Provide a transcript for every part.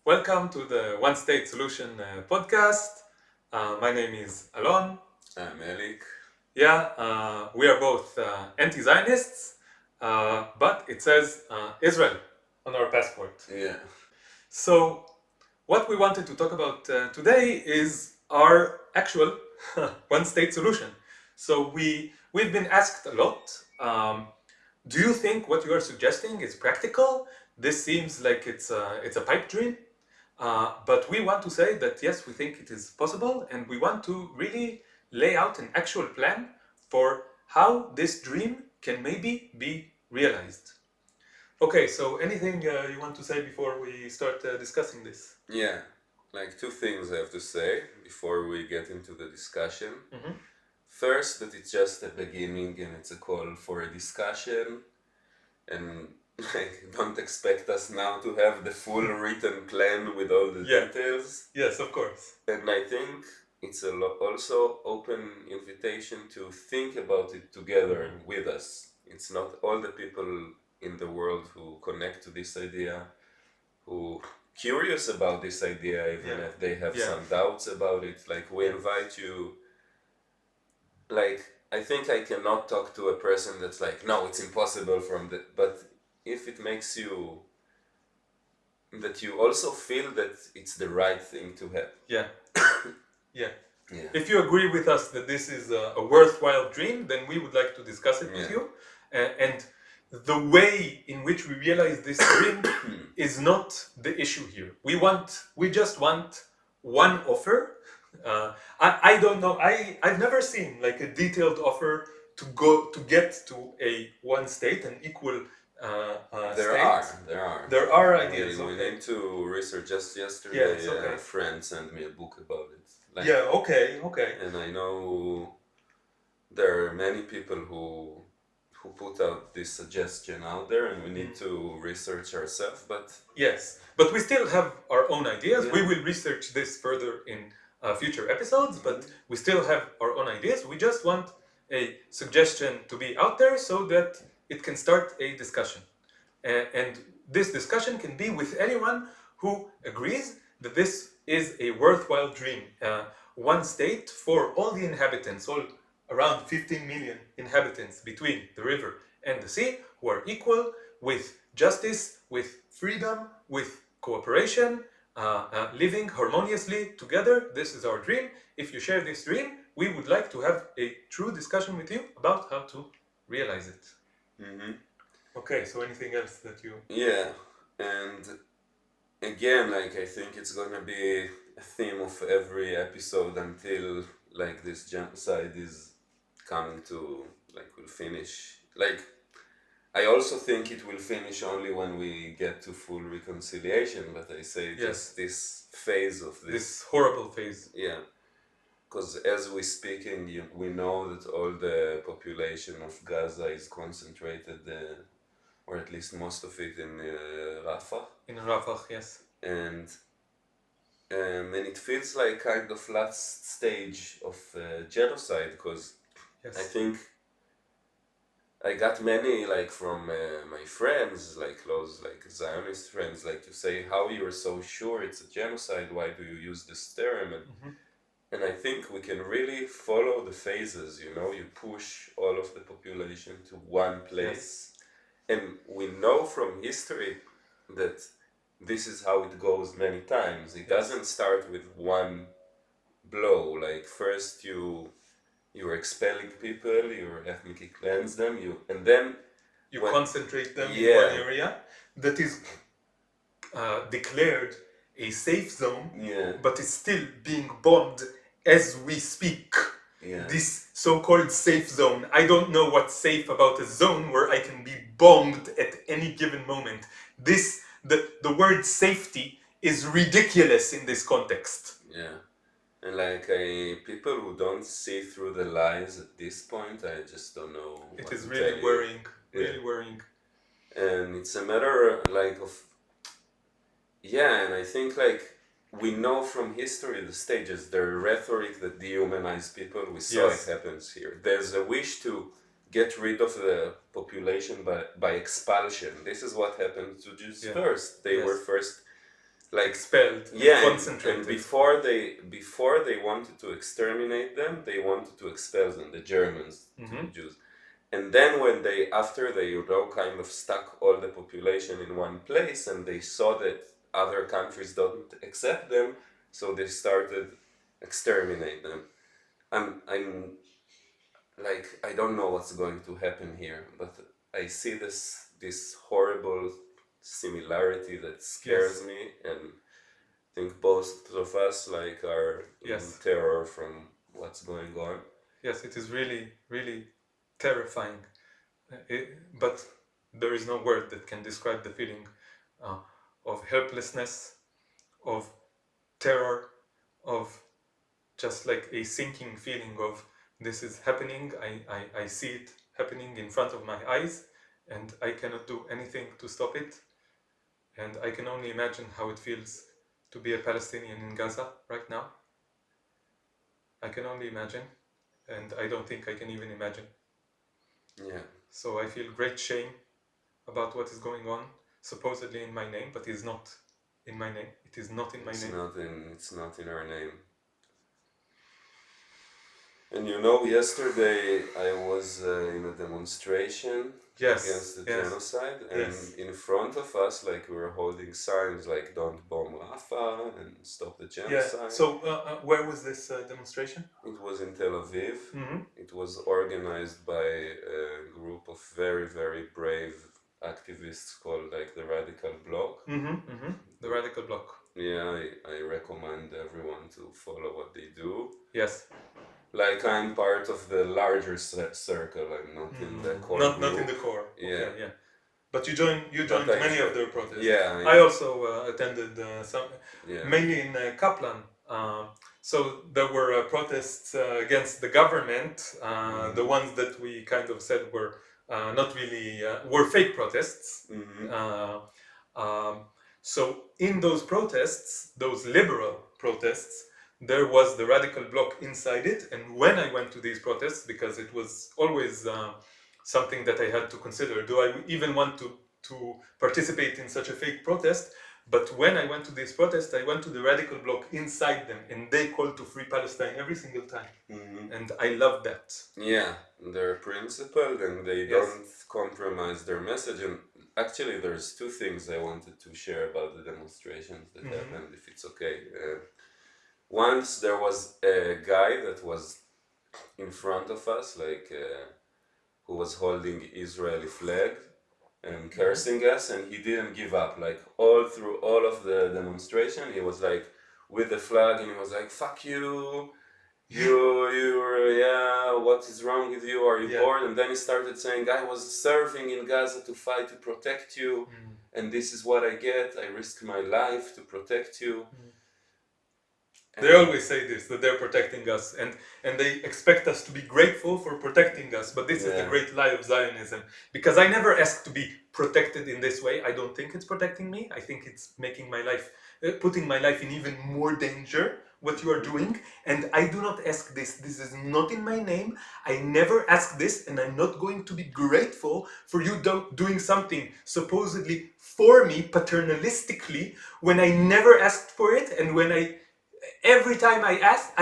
Welcome to the One State Solution podcast. My name is Alon. I'm Elik. We are both anti-Zionists, but it says Israel on our passport. Yeah. So, what we wanted to talk about today is our actual one state solution. So we've been asked a lot. Do you think what you are suggesting is practical? This seems like it's a pipe dream. But we want to say that yes, we think it is possible, and we want to really lay out an actual plan for how this dream can maybe be realized. Okay, so anything you want to say before we start discussing this? Yeah. Like two things I have to say before we get into the discussion. Mm-hmm. First, that it's just a beginning and it's a call for a discussion, and don't expect us now to have the full written plan with all the details. Yes, of course. And I think it's also open invitation to think about it together with us. It's not all the people in the world who connect to this idea, who curious about this idea, even if they have some doubts about it. Like, we invite you. Like, I think I cannot talk to a person that's like, no, it's impossible but if it makes you that you also feel that it's the right thing to have. Yeah. Yeah. Yeah. If you agree with us that this is a worthwhile dream, then we would like to discuss it with you. And the way in which we realize this dream is not the issue here. We just want one offer. I don't know. I've never seen like a detailed offer to get to a one state, an equal state. There are ideas. We need to research. Just yesterday, Yes, okay. a friend sent me a book about it. Like, Okay. and I know there are many people who put out this suggestion out there, and we need to research ourselves. But yes, but we still have our own ideas. Yeah. We will research this further in future episodes, but we still have our own ideas. We just want a suggestion to be out there so that it can start a discussion. And this discussion can be with anyone who agrees that this is a worthwhile dream. One state for all the inhabitants, all around 15 million inhabitants between the river and the sea, who are equal, with justice, with freedom, with cooperation, living harmoniously together. This is our dream. If you share this dream, we would like to have a true discussion with you about how to realize it. Okay, so anything else that you... Yeah, and again, like, I think it's gonna be a theme of every episode until, like, this genocide is coming to, like, will finish. Like, I also think it will finish only when we get to full reconciliation, but I say just this phase of this horrible phase. Yeah, because as we're speaking, we know that all the population of Gaza is concentrated, or at least most of it, in Rafah. In Rafah, yes. And it feels like kind of last stage of genocide, because I think I got many, like, from my friends, like close, like Zionist friends, like, to say, how you're so sure it's a genocide, why do you use this term? And I think we can really follow the phases, you push all of the population to one place. And we know from history that this is how it goes many times. It doesn't start with one blow. Like, first you're expelling people, you ethnically cleanse them, and then you concentrate them in one area that is declared a safe zone, but it's still being bombed as we speak. This so-called safe zone. I don't know what's safe about a zone where I can be bombed at any given moment. The word safety is ridiculous in this context. Yeah. And like, people who don't see through the lies at this point, I just don't know. It is really worrying. Really worrying. And it's a matter, like, of... Yeah, and I think, like, we know from history the stages, the rhetoric that dehumanize people, we saw it happens here. There's a wish to get rid of the population by expulsion. This is what happened to Jews first. They were first like expelled, yeah, and concentrated. And before they wanted to exterminate them, they wanted to expel them, the Germans, to the Jews. And then when they, after they, kind of stuck all the population in one place, and they saw that other countries don't accept them, so they started exterminate them. I'm like, I don't know what's going to happen here, but I see this horrible similarity that scares me, and I think both of us like are in terror from what's going on. Yes, it is really, really terrifying. But there is no word that can describe the feeling of helplessness, of terror, of just like a sinking feeling of this is happening. I see it happening in front of my eyes, and I cannot do anything to stop it. And I can only imagine how it feels to be a Palestinian in Gaza right now. I can only imagine, and I don't think I can even imagine. Yeah. So I feel great shame about what is going on, supposedly in my name, but is not in my name. It is not in my name. It's not in our name. And yesterday I was in a demonstration against the genocide, and in front of us, like, we were holding signs like "Don't bomb Rafah" and "Stop the genocide." Yeah. So where was this demonstration? It was in Tel Aviv. It was organized by a group of very, very brave activists called like the Radical Bloc. The Radical Bloc. Yeah, I recommend everyone to follow what they do. Yes. Like, I'm part of the larger circle. I'm not in the core group. Not in the core. Yeah. Okay, yeah. But you joined many of their protests. Yeah. I also attended some, mainly in Kaplan. So there were protests against the government. The ones that we kind of said were not really were fake protests. So in those protests, those liberal protests, there was the Radical Bloc inside it. And when I went to these protests, because it was always something that I had to consider, do I even want to participate in such a fake protest? But when I went to these protests, I went to the Radical Bloc inside them, and they called to free Palestine every single time. And I love that. Yeah, they're principled, and they don't compromise their message. And actually, there's two things I wanted to share about the demonstrations that happened, if it's okay. Once there was a guy that was in front of us, like, who was holding Israeli flag and cursing us, and he didn't give up. Like, all through all of the demonstration, he was like with the flag, and he was like, "Fuck you, what is wrong with you? Are you bored?" And then he started saying, "I was serving in Gaza to fight to protect you, and this is what I get. I risk my life to protect you." They always say this, that they're protecting us, and they expect us to be grateful for protecting us. But this is the great lie of Zionism. Because I never asked to be protected in this way. I don't think it's protecting me. I think it's making my life, putting my life in even more danger, what you are doing. And I do not ask this. This is not in my name. I never ask this, and I'm not going to be grateful for you doing something supposedly for me, paternalistically, when I never asked for it, and when every time I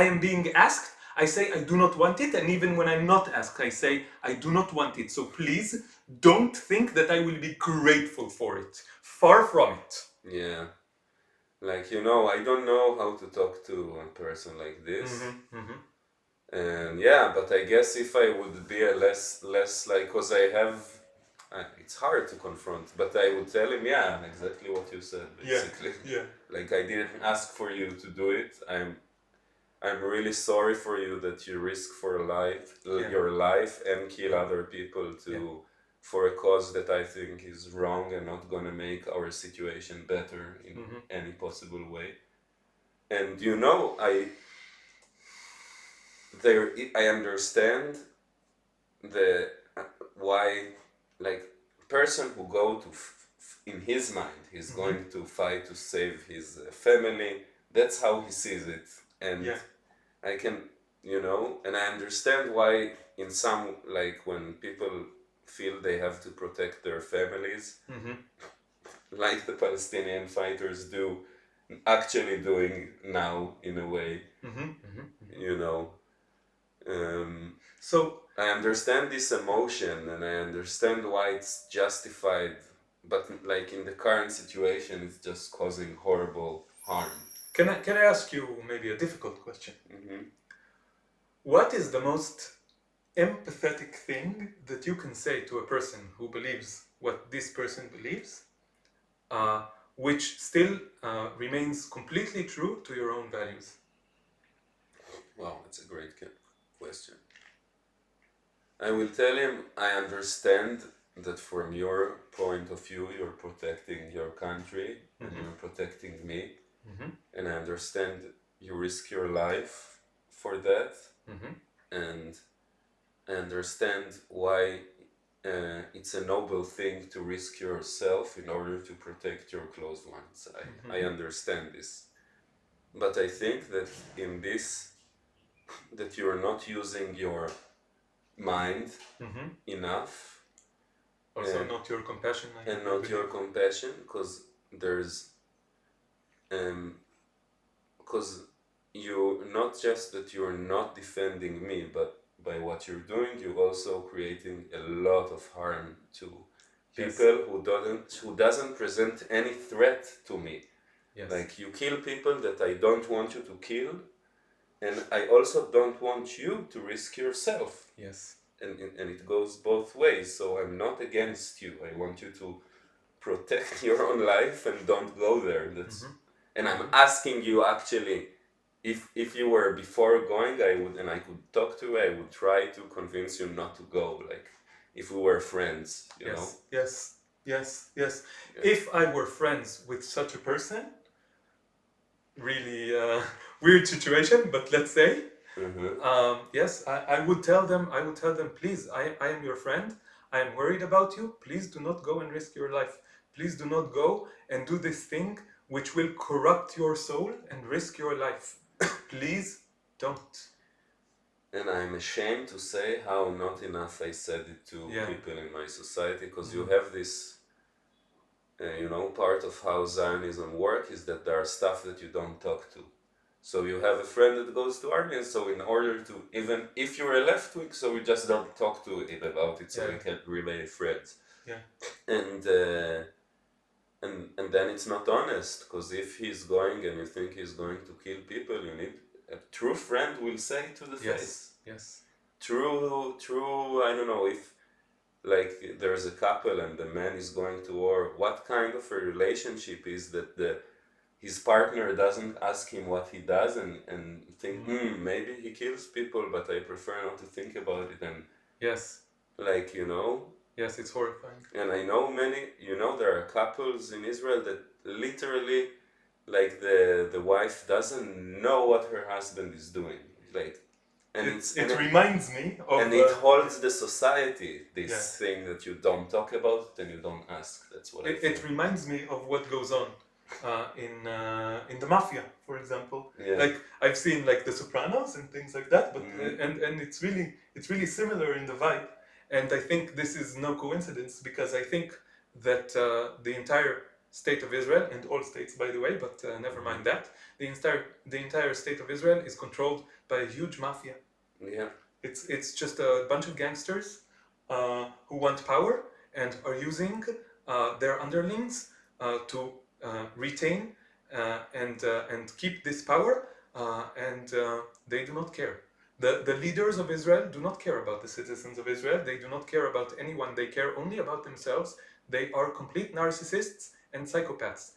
am being asked, I say I do not want it, and even when I'm not asked, I say I do not want it. So please don't think that I will be grateful for it. Far from it. Yeah. Like, I don't know how to talk to a person like this. And but I guess if I would be a less like, because I have, it's hard to confront, but I would tell him, exactly what you said, basically. Yeah. Like, I didn't ask for you to do it. I'm really sorry for you that you risk your life and kill other people for a cause that I think is wrong and not gonna make our situation better in any possible way. And I understand the why, like, person who go to in his mind he's going to fight to save his family. That's how he sees it, and I can, and I understand why in some, like, when people feel they have to protect their families, like the Palestinian fighters do, actually doing now in a way. You know, So I understand this emotion and I understand why it's justified, but like in the current situation, it's just causing horrible harm. can I ask you maybe a difficult question? What is the most empathetic thing that you can say to a person who believes what this person believes, which still remains completely true to your own values? Wow, that's a great question. I will tell him I understand that from your point of view, you're protecting your country and you're protecting me, and I understand you risk your life for that, and I understand why it's a noble thing to risk yourself in order to protect your close ones. I understand this. But I think that in this, that you're not using your mind enough. Also, not your compassion, and not your compassion, because there's because you, not just that you're not defending me, but by what you're doing, you're also creating a lot of harm to people who doesn't present any threat to me. Like, you kill people that I don't want you to kill, and I also don't want you to risk yourself. And it goes both ways. So I'm not against you. I want you to protect your own life and don't go there. And I'm asking you, actually, if you were before going, I could talk to you, I would try to convince you not to go, like if we were friends, you know? Yes. If I were friends with such a person, really weird situation, but let's say, yes, I would tell them, please, I am your friend, I am worried about you, please do not go and risk your life, please do not go and do this thing which will corrupt your soul and risk your life, please don't. And I'm ashamed to say how not enough I said it to people in my society, because you have this, part of how Zionism works is that there are stuff that you don't talk to. So you have a friend that goes to army, and so in order to, even if you're a left wing, so we just don't talk to it about it, so we can't remain friends. And then it's not honest, because if he's going and you think he's going to kill people, you need a true friend will say to the face. True, I don't know, if like there's a couple and the man is going to war, what kind of a relationship is that his partner doesn't ask him what he does and think, maybe he kills people, but I prefer not to think about it, and like, yes, it's horrifying. And I know many, there are couples in Israel that literally, like, the wife doesn't know what her husband is doing, like, and it reminds me of, and it holds the society, this thing that you don't talk about and you don't ask. That's what it reminds me of what goes on in the mafia, for example. Like, I've seen like The Sopranos and things like that, but and it's really similar in the vibe. And I think this is no coincidence, because I think that the entire state of Israel, and all states, by the way, but never mind that, the entire state of Israel is controlled by a huge mafia. It's just a bunch of gangsters who want power and are using their underlings to retain and keep this power, and they do not care. The leaders of Israel do not care about the citizens of Israel. They do not care about anyone. They care only about themselves. They are complete narcissists and psychopaths.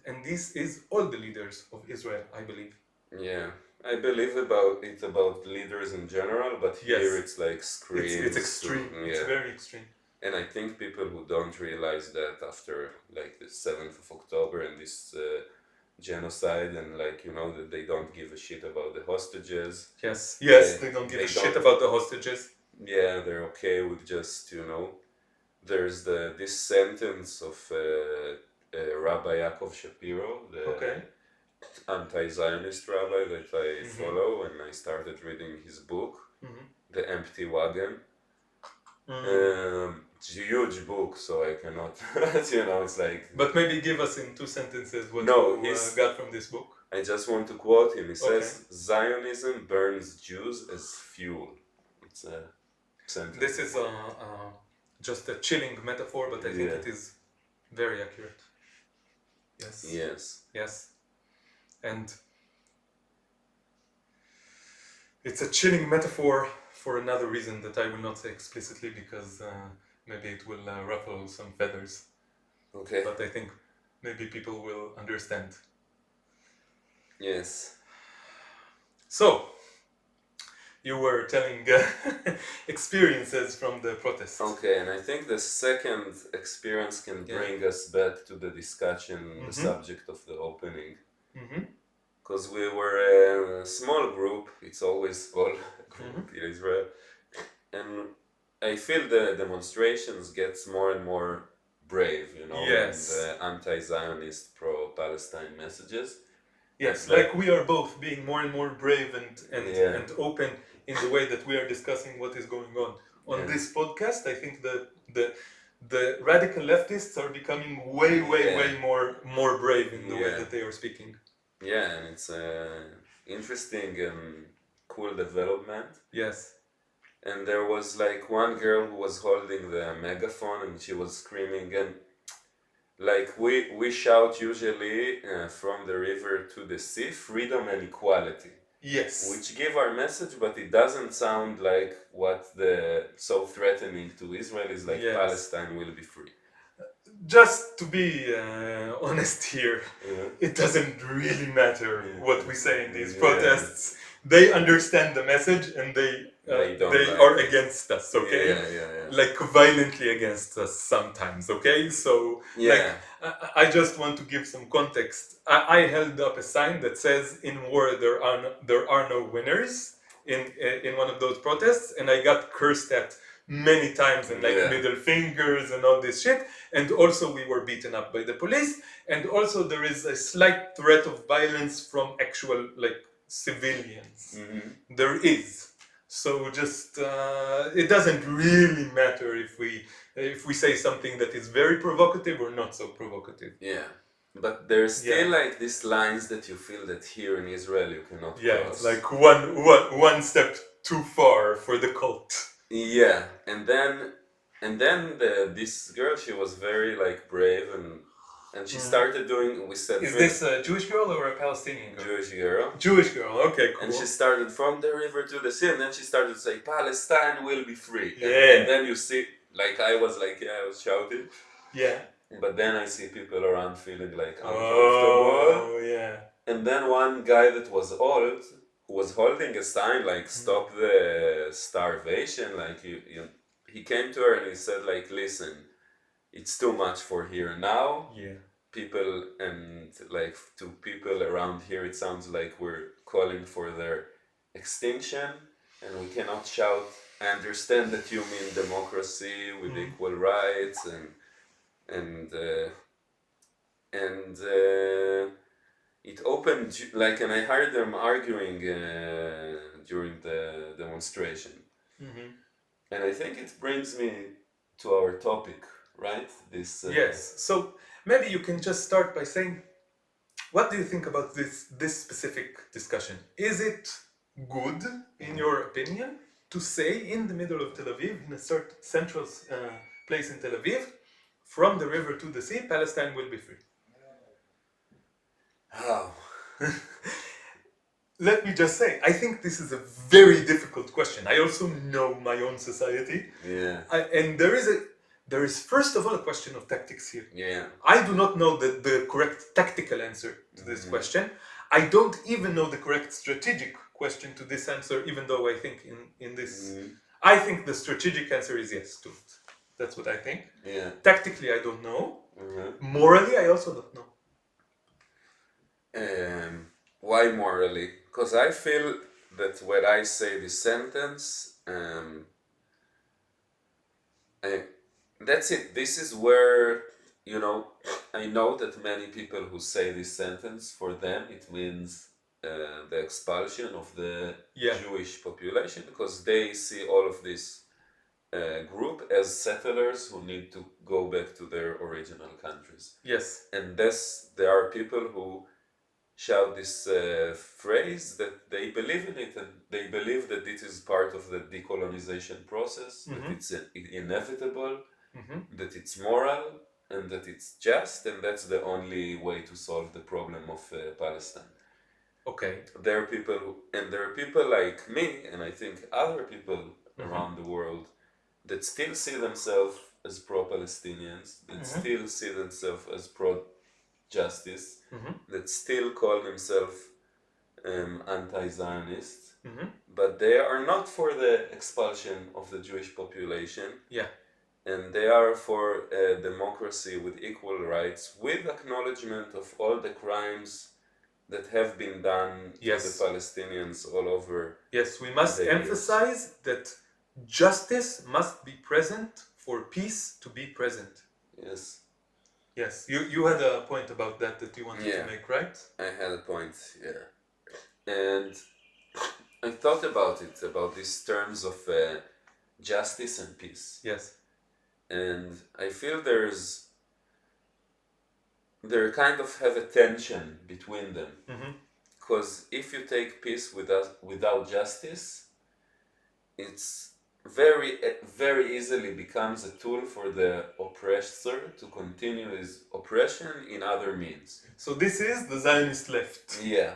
And this is all the leaders of Israel, I believe. Yeah, I believe about leaders in general, but here it's like extreme. It's extreme. It's very extreme. And I think people who don't realize that after like the 7th of October and this genocide, and like, that they don't give a shit about the hostages. Yes, they don't give a shit about the hostages. Yeah, they're okay with just, there's this sentence of Rabbi Yaakov Shapiro, the anti-Zionist rabbi that I follow, and I started reading his book, The Empty Wagon. huge book, so I cannot, it's like... But maybe give us in 2 sentences what you got from this book. I just want to quote him. He says, Zionism burns Jews as fuel. It's a sentence. This is just a chilling metaphor, but I think it is very accurate. Yes. And it's a chilling metaphor for another reason that I will not say explicitly, because maybe it will ruffle some feathers. Okay. But I think maybe people will understand. Yes. So, you were telling experiences from the protest. Okay, and I think the second experience can bring us back to the discussion, the subject of the opening. Because we were a small group, it's always small group in Israel, and I feel the demonstrations gets more and more brave, in the anti-Zionist, pro-Palestine messages. Yes, like we are both being more and more brave and open in the way that we are discussing what is going on this podcast. I think that the radical leftists are becoming way more brave in the way that they are speaking. Yeah, and it's interesting and cool development. Yes. And there was like one girl who was holding the megaphone and she was screaming, and like we shout usually from the river to the sea, freedom and equality. Yes. Which give our message, but it doesn't sound like what the so threatening to Israel is, like Palestine will be free. Just to be honest here, it doesn't really matter what we say in these protests. They understand the message and they are against us, okay? Like violently against us sometimes, okay? So, like, I just want to give some context. I held up a sign that says, "In war there are no winners," in one of those protests, and I got cursed at many times, and like middle fingers and all this shit. And also we were beaten up by the police, and also there is a slight threat of violence from actual like civilians. There is. So just it doesn't really matter if we say something that is very provocative or not so provocative. Yeah. But there's still like these lines that you feel that here in Israel you cannot cross. It's like one step too far for the cult. Yeah, and then this girl, she was very like brave, and she started doing. We said, is this a Jewish girl or a Palestinian girl? Jewish girl. Jewish girl. Okay, cool. And she started from the river to the sea, and then she started to say, "Palestine will be free." And then you see, like I was shouting. Yeah. But then I see people around feeling like uncomfortable. Oh yeah. And then one guy that was old, who was holding a sign like "Stop the starvation," like he came to her and he said like, "Listen, it's too much for here now. Yeah. People, and like to people around here, it sounds like we're calling for their extinction, and we cannot shout. I understand that you mean democracy with equal rights and it opened like, and I heard them arguing during the demonstration, and I think it brings me to our topic, right? This yes. So maybe you can just start by saying, what do you think about this specific discussion? Is it good, in your opinion, to say in the middle of Tel Aviv, in a certain central place in Tel Aviv, from the river to the sea, Palestine will be free? How? Let me just say, I think this is a very difficult question. I also know my own society. Yeah. And there is first of all a question of tactics here. Yeah. I do not know the correct tactical answer to this question. I don't even know the correct strategic question to this answer, even though I think in this... I think the strategic answer is yes to it. That's what I think. Yeah. Tactically, I don't know. Morally, I also don't know. Why morally? Because I feel that when I say this sentence, that's it. This is where, I know that many people who say this sentence, for them it means the expulsion of the Jewish population, because they see all of this group as settlers who need to go back to their original countries. Yes. And there are people who shout this phrase that they believe in it, and they believe that it is part of the decolonization process, that it's inevitable, that it's moral, and that it's just, and that's the only way to solve the problem of Palestine. Okay. There are people like me, and I think other people around the world that still see themselves as pro-Palestinians, that still see themselves as pro-justice, that still call themselves anti-Zionist, but they are not for the expulsion of the Jewish population. Yeah. And they are for democracy with equal rights, with acknowledgement of all the crimes that have been done to the Palestinians all over. Yes, we must emphasize that justice must be present for peace to be present. Yes. Yes, you had a point about that you wanted to make, right? I had a point, yeah. And I thought about these terms of justice and peace. Yes. And I feel there kind of have a tension between them. Because if you take peace without justice, it's very easily becomes a tool for the oppressor to continue his oppression in other means. So this is the Zionist left. Yeah.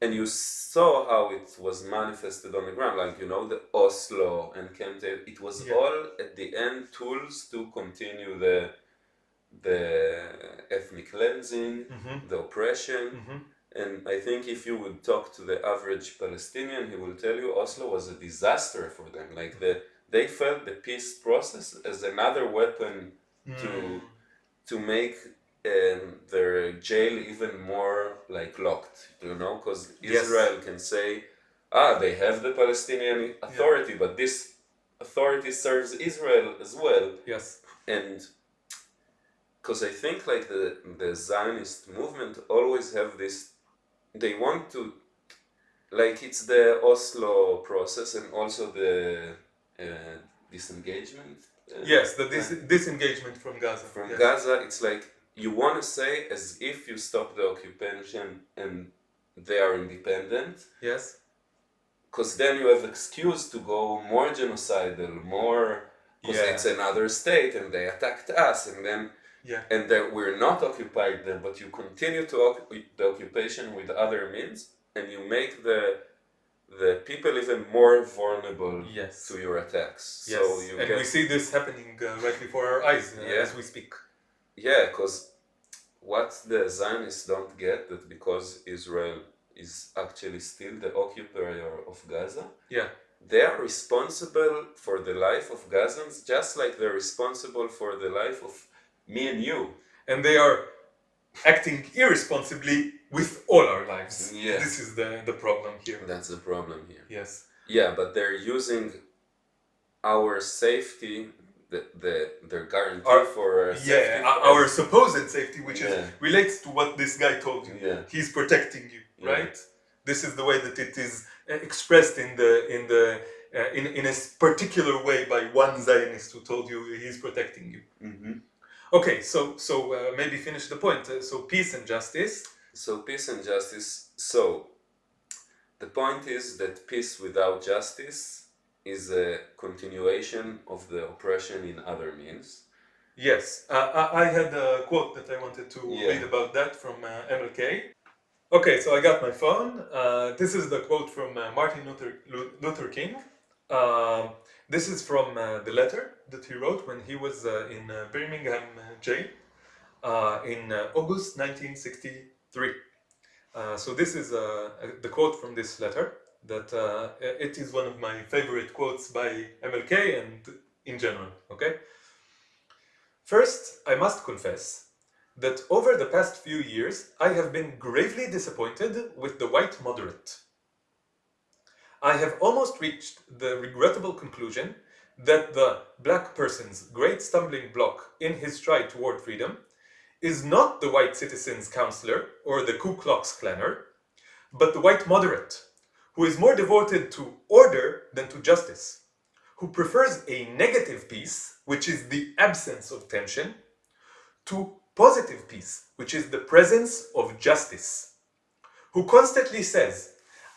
And you saw how it was manifested on the ground, like, the Oslo and Camp David. It was all, at the end, tools to continue the ethnic cleansing, the oppression. And I think if you would talk to the average Palestinian, he will tell you Oslo was a disaster for them. Like, they felt the peace process as another weapon to make their jail even more locked, because Israel can say, they have the Palestinian authority, but this authority serves Israel as well. Yes. And because I think the Zionist movement always have this, they want to, it's the Oslo process and also the disengagement. Yes, the disengagement from Gaza. From Gaza, it's like, you want to say as if you stop the occupation and they are independent. Yes. Because then you have excuse to go more genocidal, more, because it's another state and they attacked us, and then and that we're not occupied them, but you continue to the occupation with other means, and you make the people even more vulnerable to your attacks. Yes. So we see this happening right before our eyes as we speak. Yeah, because what the Zionists don't get, that because Israel is actually still the occupier of Gaza, they are responsible for the life of Gazans just like they're responsible for the life of me and you. And they are acting irresponsibly with all our lives. Yeah. This is the problem here. That's the problem here. Yes. Yeah, but they're using our safety, their guarantee for safety. Our supposed safety, which relates to what this guy told you. Yeah. He's protecting you, right? This is the way that it is expressed in a particular way by one Zionist who told you he's protecting you. Okay, so maybe finish the point. So peace and justice. So the point is that peace without justice is a continuation of the oppression in other means. Yes, I had a quote that I wanted to read about that from MLK. Okay, so I got my phone. This is the quote from Martin Luther King. This is from the letter that he wrote when he was in Birmingham jail in August 1963. So this is the quote from this letter, that it is one of my favorite quotes by MLK and in general, okay? First, I must confess that over the past few years, I have been gravely disappointed with the white moderate. I have almost reached the regrettable conclusion that the black person's great stumbling block in his stride toward freedom is not the white citizen's counselor or the Ku Klux Klaner, but the white moderate, who is more devoted to order than to justice, who prefers a negative peace, which is the absence of tension, to positive peace, which is the presence of justice, who constantly says,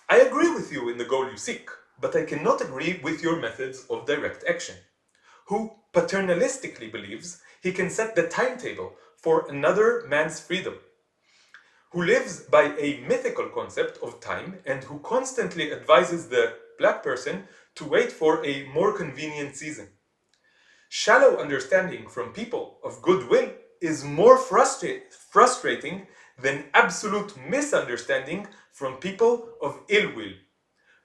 I agree with you in the goal you seek, but I cannot agree with your methods of direct action, who paternalistically believes he can set the timetable for another man's freedom, who lives by a mythical concept of time and who constantly advises the black person to wait for a more convenient season. Shallow understanding from people of goodwill is more frustrating than absolute misunderstanding from people of ill will.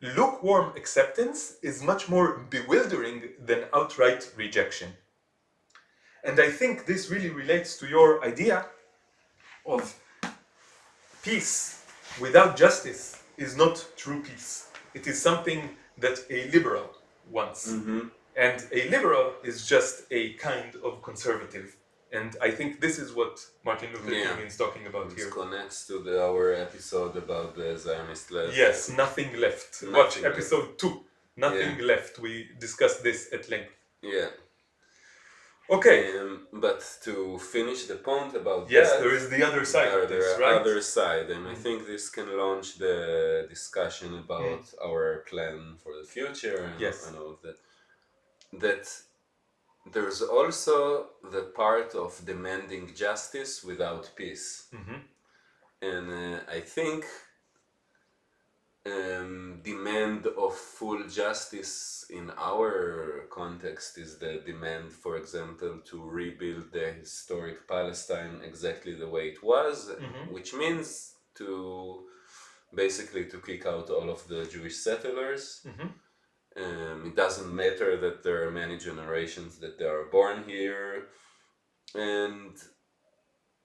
Lukewarm acceptance is much more bewildering than outright rejection. And I think this really relates to your idea of peace without justice is not true peace. It is something that a liberal wants. And a liberal is just a kind of conservative. And I think this is what Martin Luther King is talking about here. It connects to our episode about the Zionist left. Yes, nothing left. Watch episode 2. Nothing left. We discussed this at length. Yeah. Okay. But to finish the point about yes, there is the other side of this, right? Other side, and I think this can launch the discussion about our plan for the future and all of that. That there's also the part of demanding justice without peace. And I think demand of full justice in our context is the demand, for example, to rebuild the historic Palestine exactly the way it was, which means to basically to kick out all of the Jewish settlers. It doesn't matter that there are many generations that they are born here, and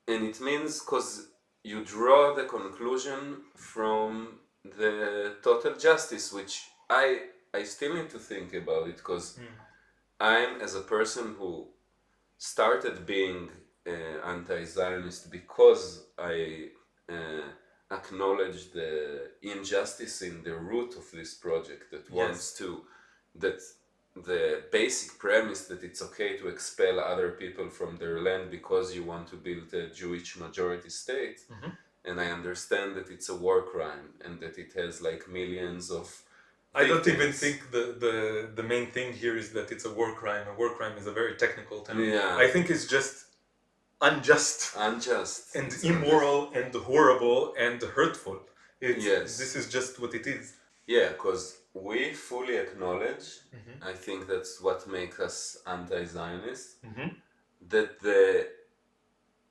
it means because you draw the conclusion from the total justice, which I still need to think about it, because I'm, as a person who started being anti-Zionist because I acknowledge the injustice in the root of this project that wants to, that the basic premise that it's okay to expel other people from their land because you want to build a Jewish majority state. And I understand that it's a war crime and that it has like millions of victims. I don't even think the main thing here is that it's a war crime. A war crime is a very technical term. I think it's just unjust. And it's immoral and horrible and hurtful. This is just what it is. Yeah, because we fully acknowledge, I think that's what makes us anti-Zionist, that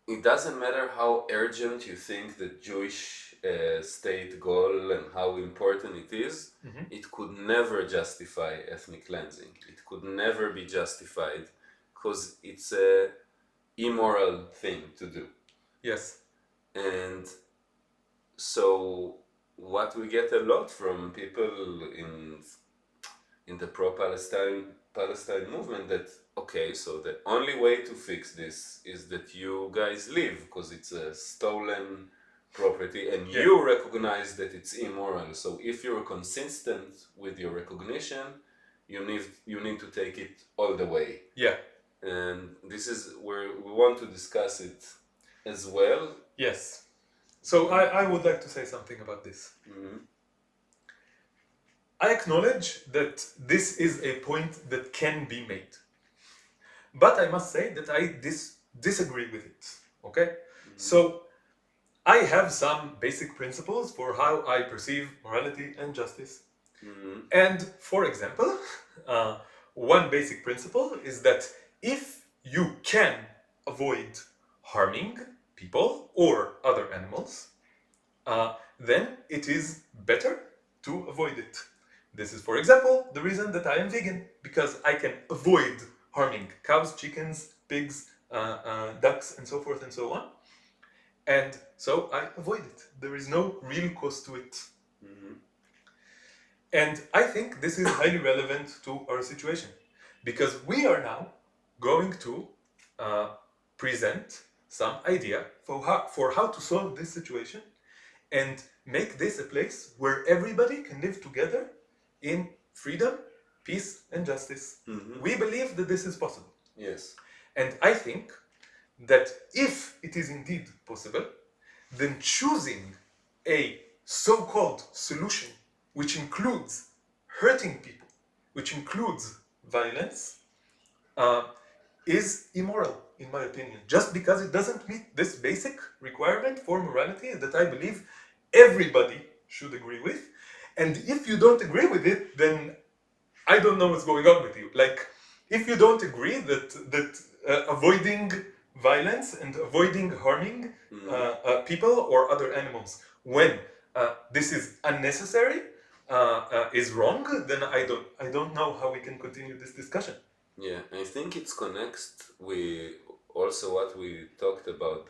it doesn't matter how urgent you think the Jewish state goal and how important it is, it could never justify ethnic cleansing. It could never be justified because it's a immoral thing to do. Yes. And so what we get a lot from people in the pro-Palestine movement, that okay, so the only way to fix this is that you guys leave because it's a stolen property and you recognize that it's immoral. So if you're consistent with your recognition, you need to take it all the way. Yeah. And this is where we want to discuss it as well. Yes. So I would like to say something about this. I acknowledge that this is a point that can be made. But I must say that I disagree with it. Okay? So I have some basic principles for how I perceive morality and justice. And for example, one basic principle is that if you can avoid harming people or other animals, then it is better to avoid it. This is, for example, the reason that I am vegan, because I can avoid harming cows, chickens, pigs, ducks, and so forth and so on. And so I avoid it. There is no real cost to it. And I think this is highly relevant to our situation, because we are now going to present some idea for how to solve this situation and make this a place where everybody can live together in freedom peace and justice. Mm-hmm. We believe that this is possible. Yes. And I think that if it is indeed possible, then choosing a so-called solution, which includes hurting people, which includes violence, is immoral, in my opinion, just because it doesn't meet this basic requirement for morality that I believe everybody should agree with. And if you don't agree with it, then I don't know what's going on with you. Like, if you don't agree that avoiding violence and avoiding harming people or other animals when this is unnecessary is wrong, then I don't know how we can continue this discussion. Yeah, I think it connects with also what we talked about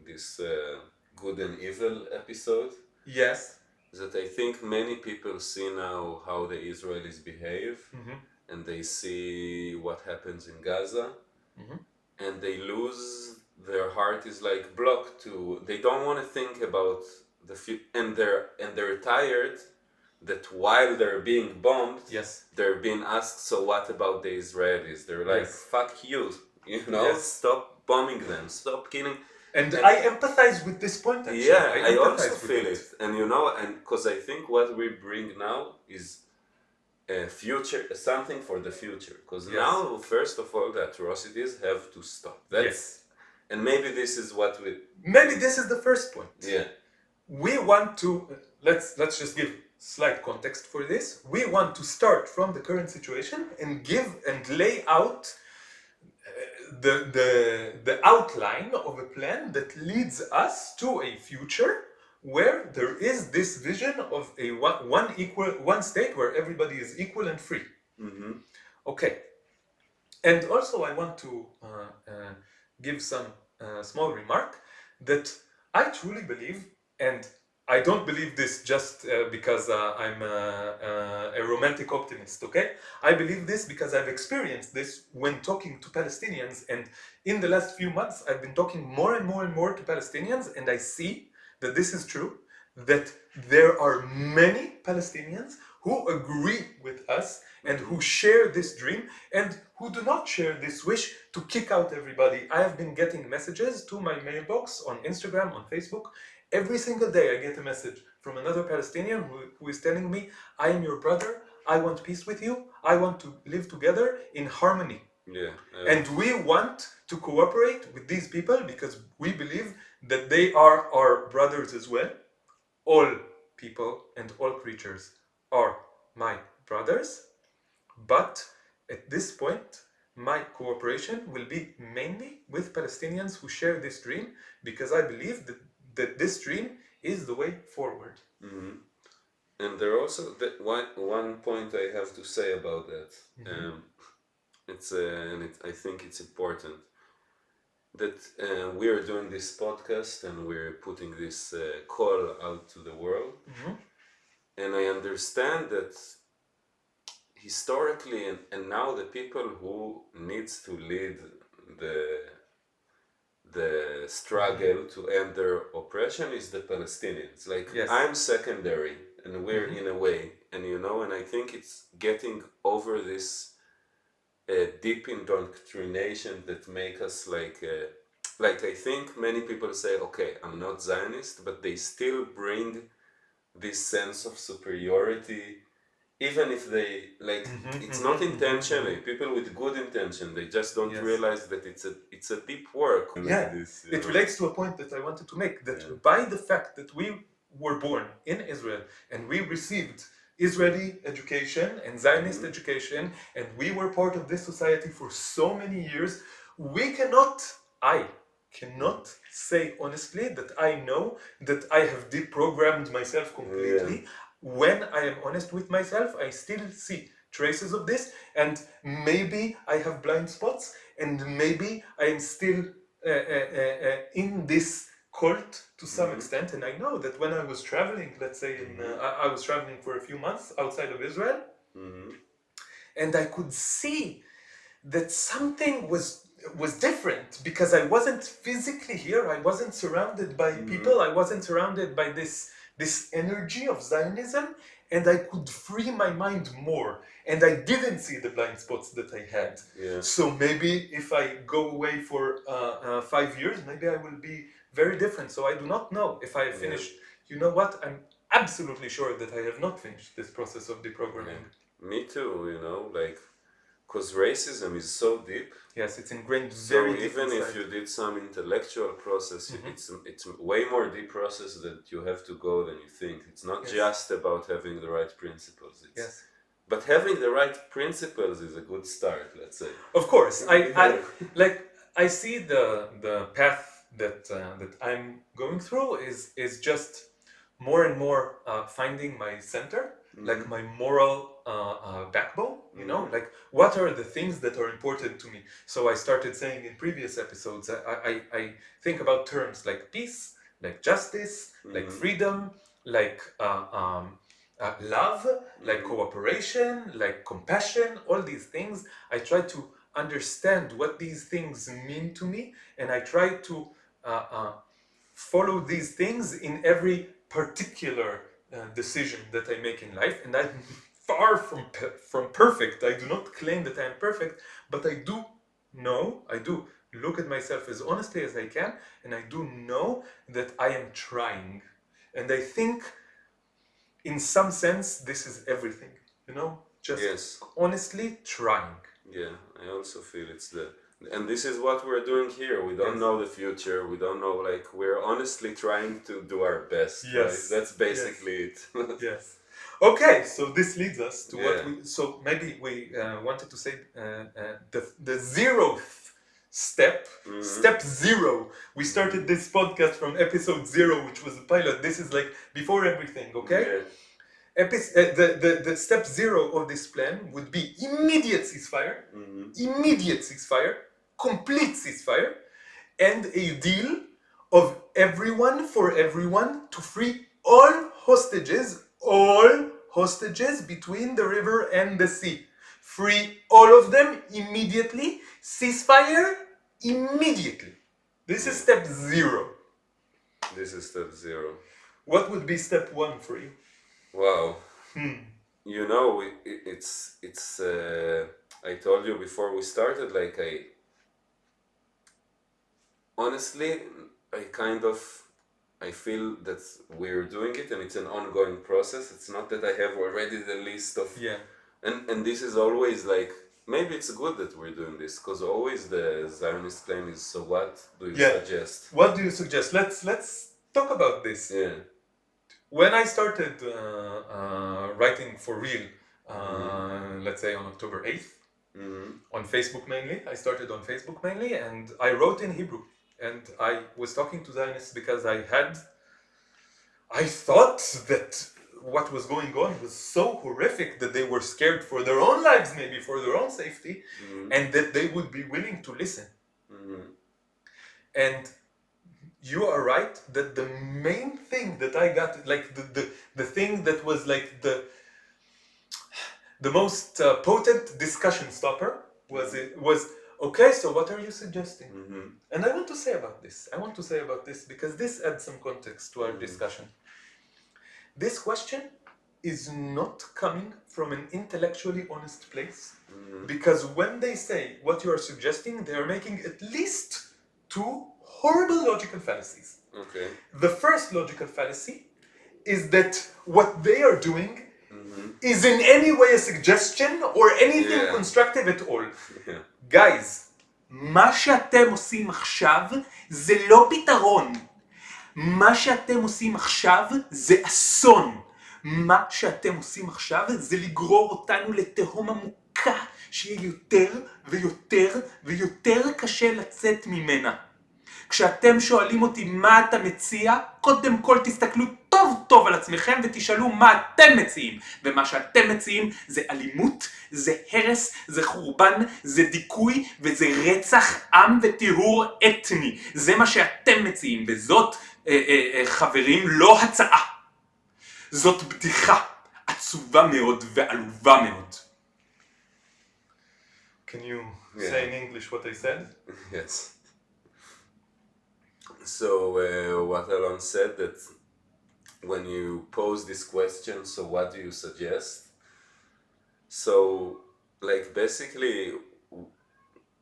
this good and evil episode. Yes. That I think many people see now how the Israelis behave, and they see what happens in Gaza, and they lose their heart is like blocked to. They don't want to think about the and they're tired that while they're being bombed, Yes. they're being asked, so what about the Israelis? They're like, Yes. fuck you, Yes. stop bombing them, stop killing. And I empathize with this point, actually. Yeah, I also empathize with feel it. And and because I think what we bring now is a future, something for the future. Because now, first of all, the atrocities have to stop. Yes. And maybe this is what we. Maybe this is the first point. Yeah. We want to let's just give slight context for this. We want to start from the current situation and give and lay out the outline of a plan that leads us to a future where there is this vision of a one state where everybody is equal and free. Mm-hmm. Okay. And also I want to give some small remark that I truly believe, and I don't believe this just because I'm a romantic optimist, okay? I believe this because I've experienced this when talking to Palestinians, and in the last few months I've been talking more and more and more to Palestinians, and I see that this is true, that there are many Palestinians who agree with us and who share this dream and who do not share this wish to kick out everybody. I have been getting messages to my mailbox on Instagram, on Facebook. Every single day I get a message from another Palestinian who is telling me, I am your brother, I want peace with you, I want to live together in harmony. Yeah. And we want to cooperate with these people because we believe that they are our brothers as well. All people and all creatures are my brothers, but at this point, my cooperation will be mainly with Palestinians who share this dream, because I believe that this dream is the way forward. Mm-hmm. And there also one point I have to say about that. I think it's important that we are doing this podcast and we're putting this call out to the world. And I understand that historically and now the people who needs to lead the struggle to end their oppression is the Palestinians. Like, I'm secondary and we're in a way, and and I think it's getting over this deep indoctrination that make us like I think many people say, okay, I'm not Zionist, but they still bring this sense of superiority, even if they it's not intentionally. People with good intention, they just don't realize that it's a deep work. It relates to a point that I wanted to make, that by the fact that we were born in Israel and we received Israeli education and Zionist education, and we were part of this society for so many years, I cannot say honestly that I know that I have deprogrammed myself completely. When I am honest with myself, I still see traces of this, and maybe I have blind spots, and maybe I am still in this cult to some extent. And I know that when I was traveling, let's say I was traveling for a few months outside of Israel, and I could see that something was different, because I wasn't physically here, I wasn't surrounded by people, I wasn't surrounded by this energy of Zionism, and I could free my mind more, and I didn't see the blind spots that I had. Yeah. So maybe if I go away for 5 years, maybe I will be very different. So I do not know if I have finished. You know what? I'm absolutely sure that I have not finished this process of deprogramming. Me too, you know, like, because racism is so deep. Yes, it's ingrained So very deep even inside. if you did some intellectual process, it's way more deep process that you have to go than you think. It's not just about having the right principles. It's, but having the right principles is a good start, let's say. Of course, I see the path that I'm going through is just more and more finding my center, like my moral backbone. You know, like what are the things that are important to me. So I started saying in previous episodes, I think about terms like peace, like justice, like freedom, like love, like cooperation, like compassion, all these things. I try to understand what these things mean to me, and I try to follow these things in every particular decision that I make in life. And I'm far from perfect. I do not claim that I am perfect, but I do look at myself as honestly as I can, and I do know that I am trying. And I think in some sense, this is everything, you know, just honestly trying. Yeah, I also feel it's and this is what we're doing here. We don't know the future. We don't know, like, we're honestly trying to do our best. Yes. Right? That's basically it. Yes. Okay, so this leads us to what we, so maybe we wanted to say the zeroth step, step 0. We started this podcast from episode 0, which was the pilot. This is like before everything, okay? The step 0 of this plan would be immediate ceasefire, complete ceasefire, and a deal of everyone for everyone to free all hostages between the river and the sea. Free all of them immediately, ceasefire immediately. This is step 0. This is step 0. What would be step 1 for you? Wow. You know, it's I told you before we started, like, honestly, I feel that we're doing it and it's an ongoing process. It's not that I have already the list of... And this is always like, maybe it's good that we're doing this, because always the Zionist claim is, so what do you suggest? What do you suggest? Let's talk about this. When I started writing for real, let's say on October 8th, on Facebook mainly, I started on Facebook mainly, and I wrote in Hebrew. And I was talking to Zionists because I thought that what was going on was so horrific that they were scared for their own lives, maybe for their own safety, and that they would be willing to listen. And you are right that the main thing that I got, like the thing that was like the most potent discussion stopper was okay, so what are you suggesting? And I want to say about this because this adds some context to our discussion. This question is not coming from an intellectually honest place, because when they say what you are suggesting, they are making at least 2 horrible logical fallacies. The first logical fallacy is that what they are doing is in any way a suggestion or anything constructive at all. Guys, מה שאתם עושים עכשיו זה לא פתרון. מה שאתם עושים עכשיו זה אסון. מה שאתם עושים עכשיו זה לגרור אותנו לתהום עמוקה שיהיה יותר ויותר ויותר קשה לצאת ממנה. כשאתם שואלים אותי מה אתה מציע, קודם כל תסתכלו טוב טוב על עצמכם ותשאלו מה אתם מציעים. ומה שאתם מציעים זה אלימות, זה הרס, זה חורבן, זה דיכוי וזה רצח עם וטיהור אתני. זה מה שאתם מציעים, וזאת, חברים, לא הצעה. זאת בדיחה עצובה מאוד ועלובה מאוד. Can you say in English what I said? Yes. So what Alon said, that when you pose this question, so what do you suggest? So, like, basically,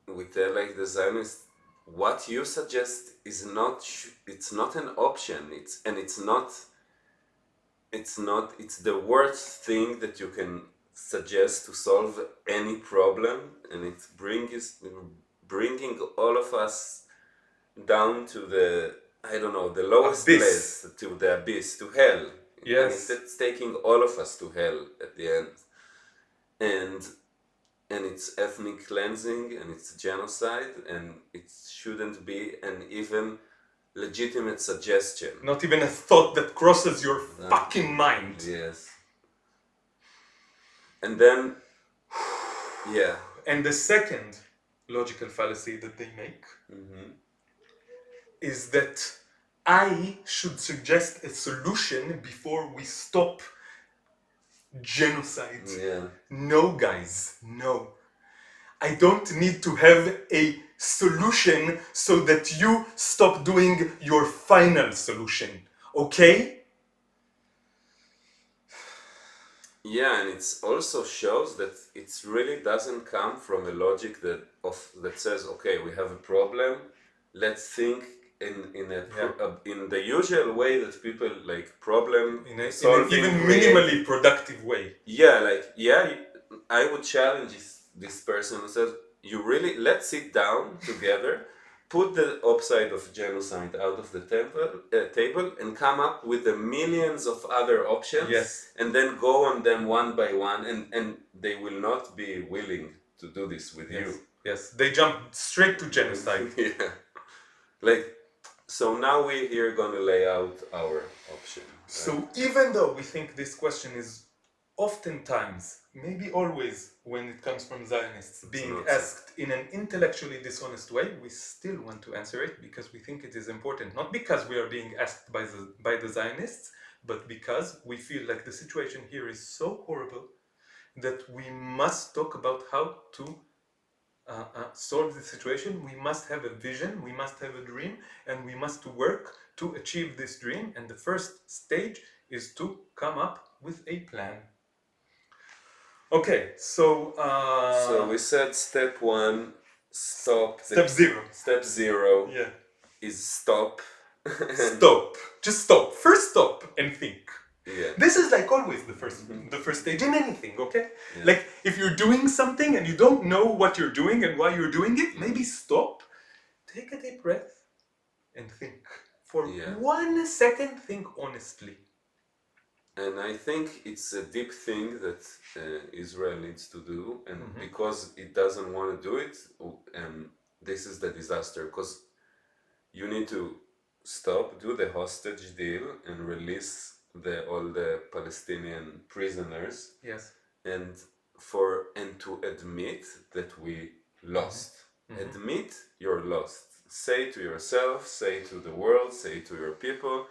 we tell like the Zionists, what you suggest is not, it's not an option. It's the worst thing that you can suggest to solve any problem, and it's bringing all of us down to the, I don't know, the lowest Abyss. place, to the abyss, to hell. Yes. And it's taking all of us to hell at the end. And it's ethnic cleansing, and it's genocide, and it shouldn't be an even legitimate suggestion. Not even a thought that crosses your fucking mind. Yes. And then, yeah. And the second logical fallacy that they make is that I should suggest a solution before we stop genocide. Yeah. No, guys, no. I don't need to have a solution so that you stop doing your final solution, okay? Yeah, and it also shows that it really doesn't come from a logic that says, okay, we have a problem, let's think in the usual way that people like problem in an solving, even minimally productive way. Yeah, like I would challenge this person who says, you really, let's sit down together, put the upside of genocide out of the table, and come up with the millions of other options. Yes. And then go on them one by one, and they will not be willing to do this with you. Yes, they jump straight to genocide. Yeah. Like, so now we're here gonna lay out our option. So even though we think this question is oftentimes, maybe always, when it comes from Zionists, being asked in an intellectually dishonest way, we still want to answer it because we think it is important. Not because we are being asked by the Zionists, but because we feel like the situation here is so horrible that we must talk about how to solve the situation. We must have a vision, we must have a dream, and we must work to achieve this dream. And the first stage is to come up with a plan. Okay, so we said step one, stop. Step zero. Step zero, Yeah. is stop. Stop. Just stop. First stop and think. Yeah. This is like always the first stage in anything, okay? Yeah. Like if you're doing something and you don't know what you're doing and why you're doing it, maybe stop, take a deep breath, and think. For 1 second, think honestly. And I think it's a deep thing that Israel needs to do, and because it doesn't want to do it, this is the disaster, because you need to stop, do the hostage deal, and release all the Palestinian prisoners. Yes. And to admit that we lost. Admit you're lost. Say to yourself, say to the world, say to your people,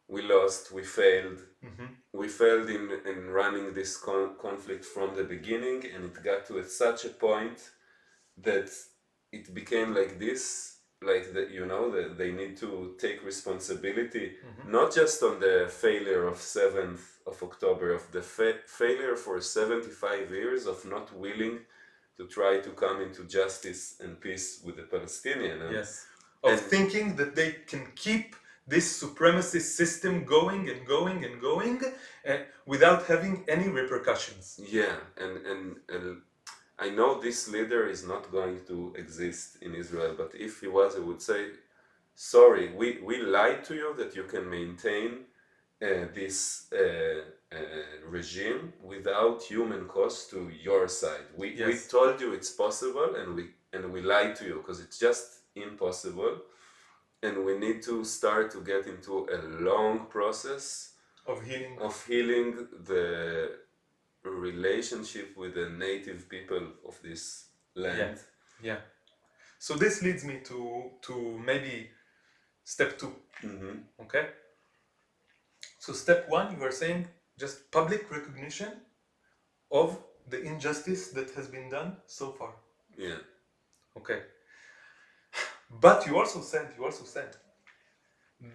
we lost, we failed. We failed in running this conflict from the beginning, and it got to such a point that it became like this. Like that, they need to take responsibility, not just on the failure of 7th of October, of the failure for 75 years of not willing to try to come into justice and peace with the Palestinian. Of thinking that they can keep this supremacist system going and going and going without having any repercussions. Yeah, and I know this leader is not going to exist in Israel, but if he was, I would say, sorry, we lied to you that you can maintain this regime without human cost to your side. We told you it's possible, and we lied to you because it's just impossible, and we need to start to get into a long process of healing the relationship with the native people of this land. Yeah. So this leads me to maybe step 2. Okay. So step 1, you are saying just public recognition of the injustice that has been done so far. Yeah. Okay. But you also said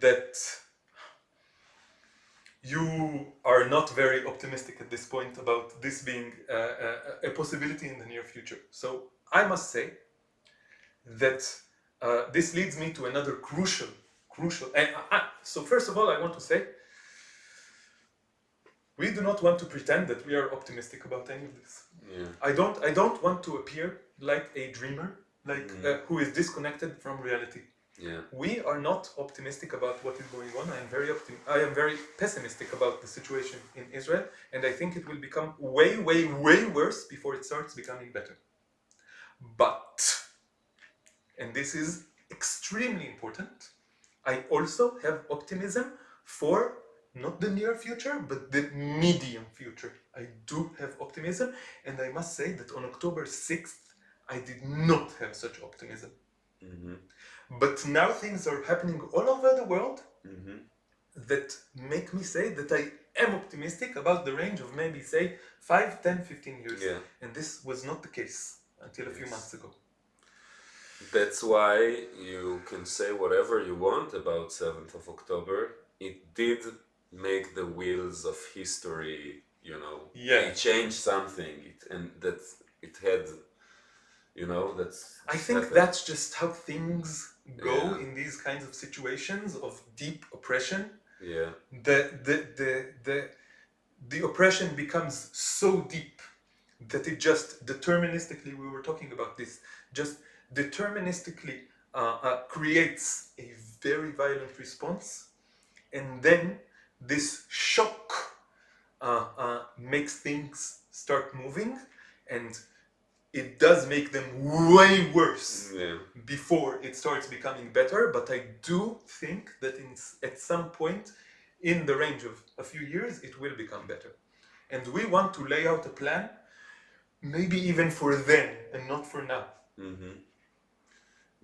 that you are not very optimistic at this point about this being a possibility in the near future. So I must say that this leads me to another crucial. So first of all, I want to say we do not want to pretend that we are optimistic about any of this. Yeah. I don't want to appear like a dreamer, like who is disconnected from reality. Yeah. We are not optimistic about what is going on. I am very pessimistic about the situation in Israel, and I think it will become way, way, way worse before it starts becoming better. But, and this is extremely important, I also have optimism for not the near future, but the medium future. I do have optimism, and I must say that on October 6th, I did not have such optimism. Mm-hmm. But now things are happening all over the world Mm-hmm. that make me say that I am optimistic about the range of maybe, say, 5, 10, 15 years. Yeah. And this was not the case until a few months ago. That's why you can say whatever you want about 7th of October. It did make the wheels of history, they changed something. It had, that's... I think that's just how things go in these kinds of situations of deep oppression. Yeah. The oppression becomes so deep that it just deterministically, we were talking about this, just deterministically creates a very violent response, and then this shock makes things start moving, and it does make them way worse before it starts becoming better. But I do think that at some point in the range of a few years it will become better, and we want to lay out a plan maybe even for then and not for now. Mm-hmm.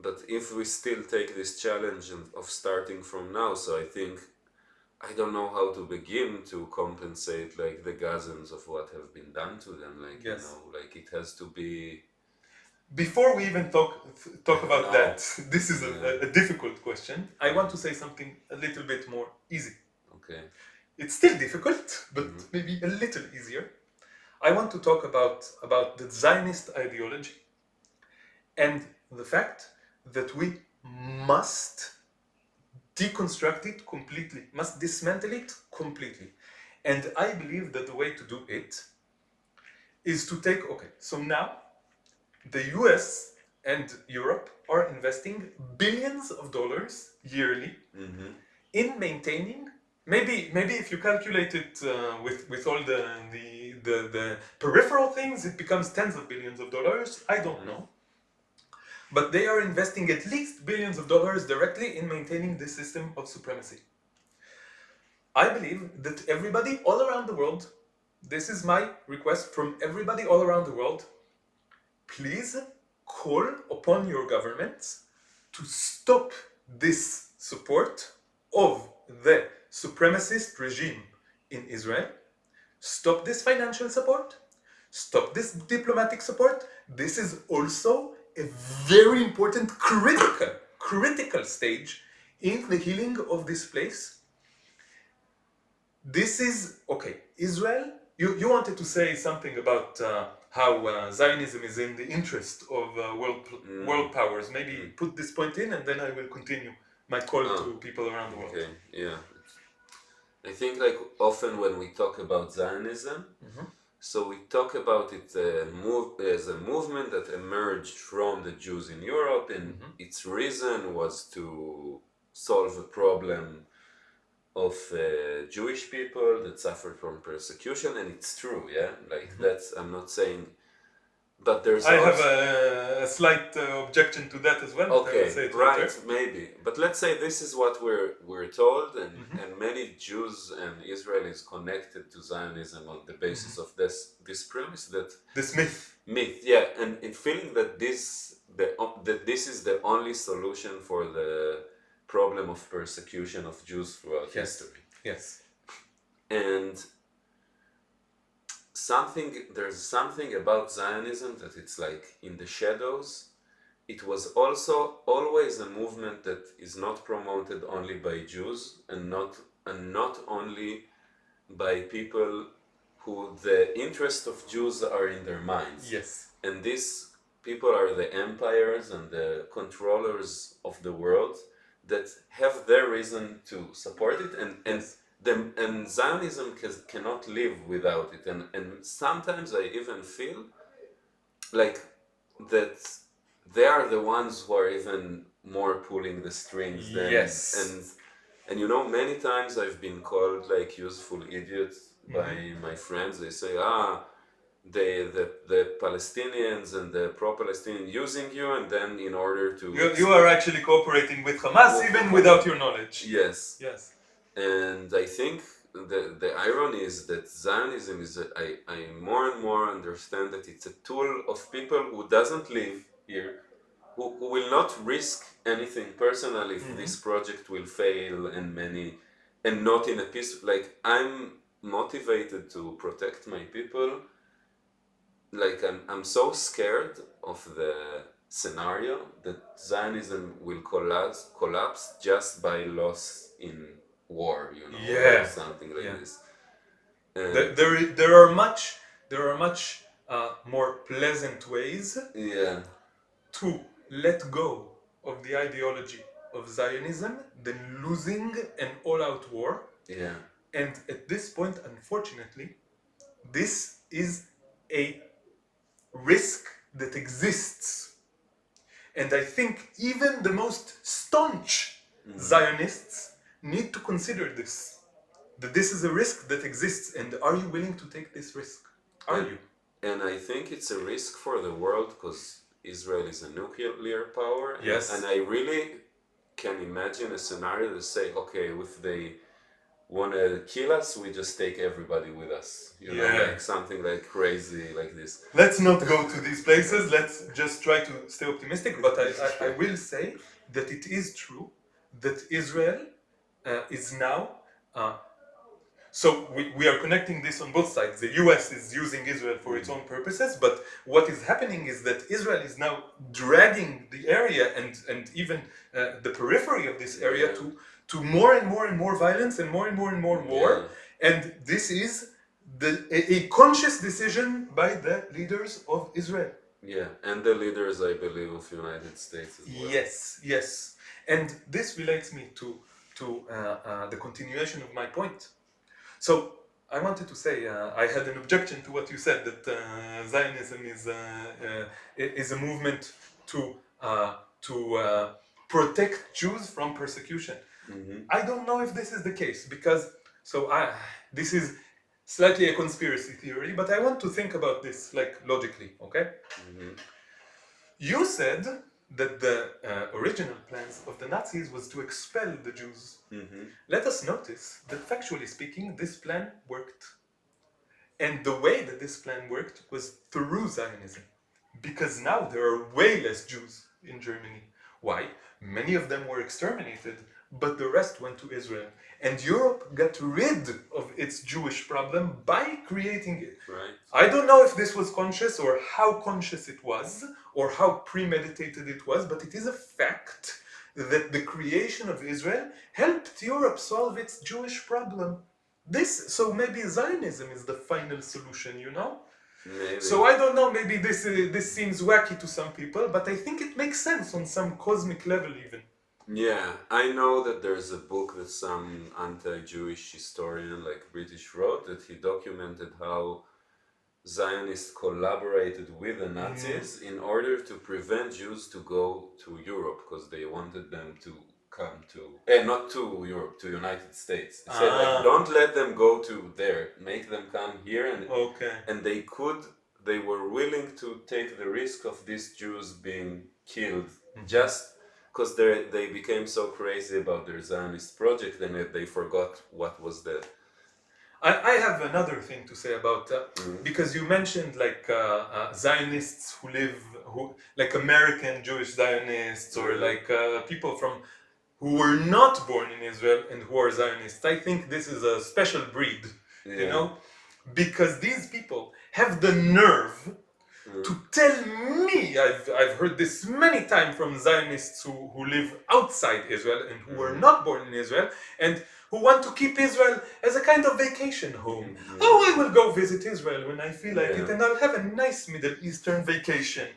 But if we still take this challenge of starting from now, so I think I don't know how to begin to compensate like the Gazans of what have been done to them. Like like it has to be. Before we even talk about that, this is a difficult question. I want to say something a little bit more easy. Okay. It's still difficult, but maybe a little easier. I want to talk about the Zionist ideology and the fact that we must deconstruct it completely, must dismantle it completely. And I believe that the way to do it is to take, so now the US and Europe are investing billions of dollars yearly in maintaining, maybe if you calculate it with all the peripheral things, it becomes tens of billions of dollars, I don't know. But they are investing at least billions of dollars directly in maintaining this system of supremacy. I believe that everybody all around the world, this is my request from everybody all around the world, please call upon your governments to stop this support of the supremacist regime in Israel. Stop this financial support. Stop this diplomatic support. This is also a very important critical stage in the healing of this place. This is, Israel, you wanted to say something about how Zionism is in the interest of world powers. Maybe put this point in and then I will continue my call to people around the world. Okay, yeah. I think like often when we talk about Zionism, so we talk about it as a movement that emerged from the Jews in Europe, and its reason was to solve a problem of Jewish people that suffered from persecution, and it's true, yeah? Like that's, I'm not saying, but there's I have a slight objection to that as well. Okay, right, maybe. But let's say this is what we're told, and many Jews and Israelis connected to Zionism on the basis of this premise that this myth, yeah, and in feeling that this is the only solution for the problem of persecution of Jews throughout history. Yes. And there's something about Zionism that it's like in the shadows. It was also always a movement that is not promoted only by Jews and not only by people who the interest of Jews are in their minds. Yes. And these people are the empires and the controllers of the world that have their reason to support it, and Zionism cannot live without it. And sometimes I even feel like that they are the ones who are even more pulling the strings than and you know, many times I've been called like useful idiot by my friends. They say, the Palestinians and the pro-Palestinian using you, and then in order to you are actually cooperating with Hamas even without your knowledge. Yes. Yes. And I think the irony is that Zionism is I more and more understand that it's a tool of people who doesn't live here, who will not risk anything personal if this project will fail, and not in a peace. Like, I'm motivated to protect my people. Like, I'm so scared of the scenario that Zionism will collapse just by loss in war, you know, or something like this. There are much more pleasant ways to let go of the ideology of Zionism than losing an all-out war. Yeah. And at this point, unfortunately, this is a risk that exists. And I think even the most staunch Zionists need to consider this. That this is a risk that exists, and are you willing to take this risk? Are you? And I think it's a risk for the world because Israel is a nuclear power. Yes. And I really can imagine a scenario to say, okay, if they want to kill us, we just take everybody with us. You know, like something like crazy like this. Let's not go to these places. Let's just try to stay optimistic. But I will say that it is true that Israel is now... So we are connecting this on both sides. The US is using Israel for its own purposes, but what is happening is that Israel is now dragging the area and even the periphery of this area to more and more violence and more war. And this is a conscious decision by the leaders of Israel. Yeah, and the leaders, I believe, of United States as well. Yes. And this relates me to the continuation of my point. So I wanted to say I had an objection to what you said, that Zionism is a movement to protect Jews from persecution. I don't know if this is the case because this is slightly a conspiracy theory, but I want to think about this like logically. Okay? You said that the original plans of the Nazis was to expel the Jews. Let us notice that factually speaking, this plan worked. And the way that this plan worked was through Zionism. Because now there are way less Jews in Germany. Why? Many of them were exterminated, but the rest went to Israel. And Europe got rid of its Jewish problem by creating it. Right. I don't know if this was conscious or how conscious it was or how premeditated it was, but it is a fact that the creation of Israel helped Europe solve its Jewish problem. So maybe Zionism is the final solution, you know? Maybe. So I don't know, maybe this seems wacky to some people, but I think it makes sense on some cosmic level even. Yeah, I know that there's a book that some anti-Jewish historian like British wrote, that he documented how Zionists collaborated with the Nazis in order to prevent Jews to go to Europe because they wanted them to come to, not to Europe, to United States. They said, like, don't let them go to there, make them come here, and they were willing to take the risk of these Jews being killed just because they became so crazy about their Zionist project and they forgot what was the... I have another thing to say about because you mentioned like Zionists who like American Jewish Zionists or like people who were not born in Israel and who are Zionists. I think this is a special breed, you know, because these people have the nerve to tell me, I've heard this many times from Zionists who live outside Israel and who were not born in Israel, and who want to keep Israel as a kind of vacation home. Oh, I will go visit Israel when I feel like it, and I'll have a nice Middle Eastern vacation.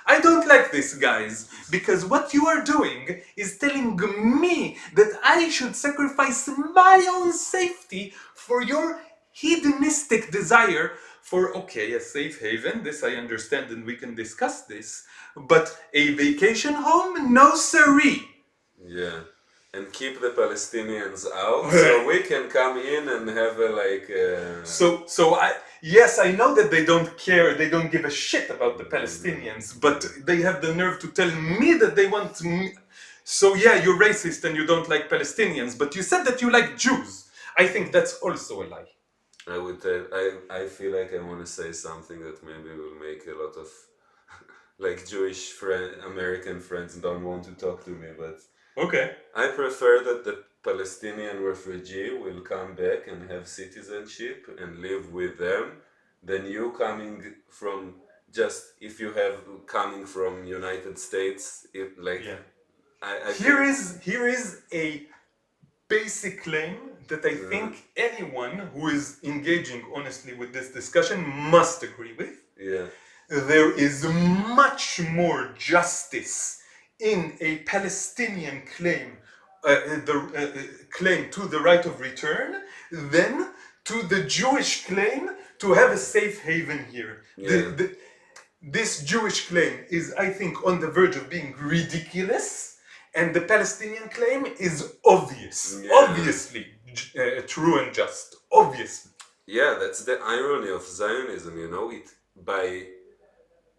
I don't like this, guys, because what you are doing is telling me that I should sacrifice my own safety for your hedonistic desire for, okay, a safe haven, this I understand and we can discuss this, but a vacation home? No siree. Yeah. And keep the Palestinians out so we can come in and have a Yes, I know that they don't care, they don't give a shit about the Palestinians, but they have the nerve to tell me that they want me. So yeah, you're racist and you don't like Palestinians, but you said that you like Jews. I think that's also a lie. I feel like I want to say something that maybe will make a lot of like Jewish American friends don't want to talk to me, but okay. I prefer that the Palestinian refugee will come back and have citizenship and live with them than you coming from just if you have coming from United States. Here is a basic claim that I think anyone who is engaging honestly with this discussion must agree with. Yeah. There is much more justice in a Palestinian claim, claim to the right of return, than to the Jewish claim to have a safe haven here. Yeah. This Jewish claim is, I think, on the verge of being ridiculous, and the Palestinian claim is obviously true and just, obviously. Yeah, that's the irony of Zionism, you know, it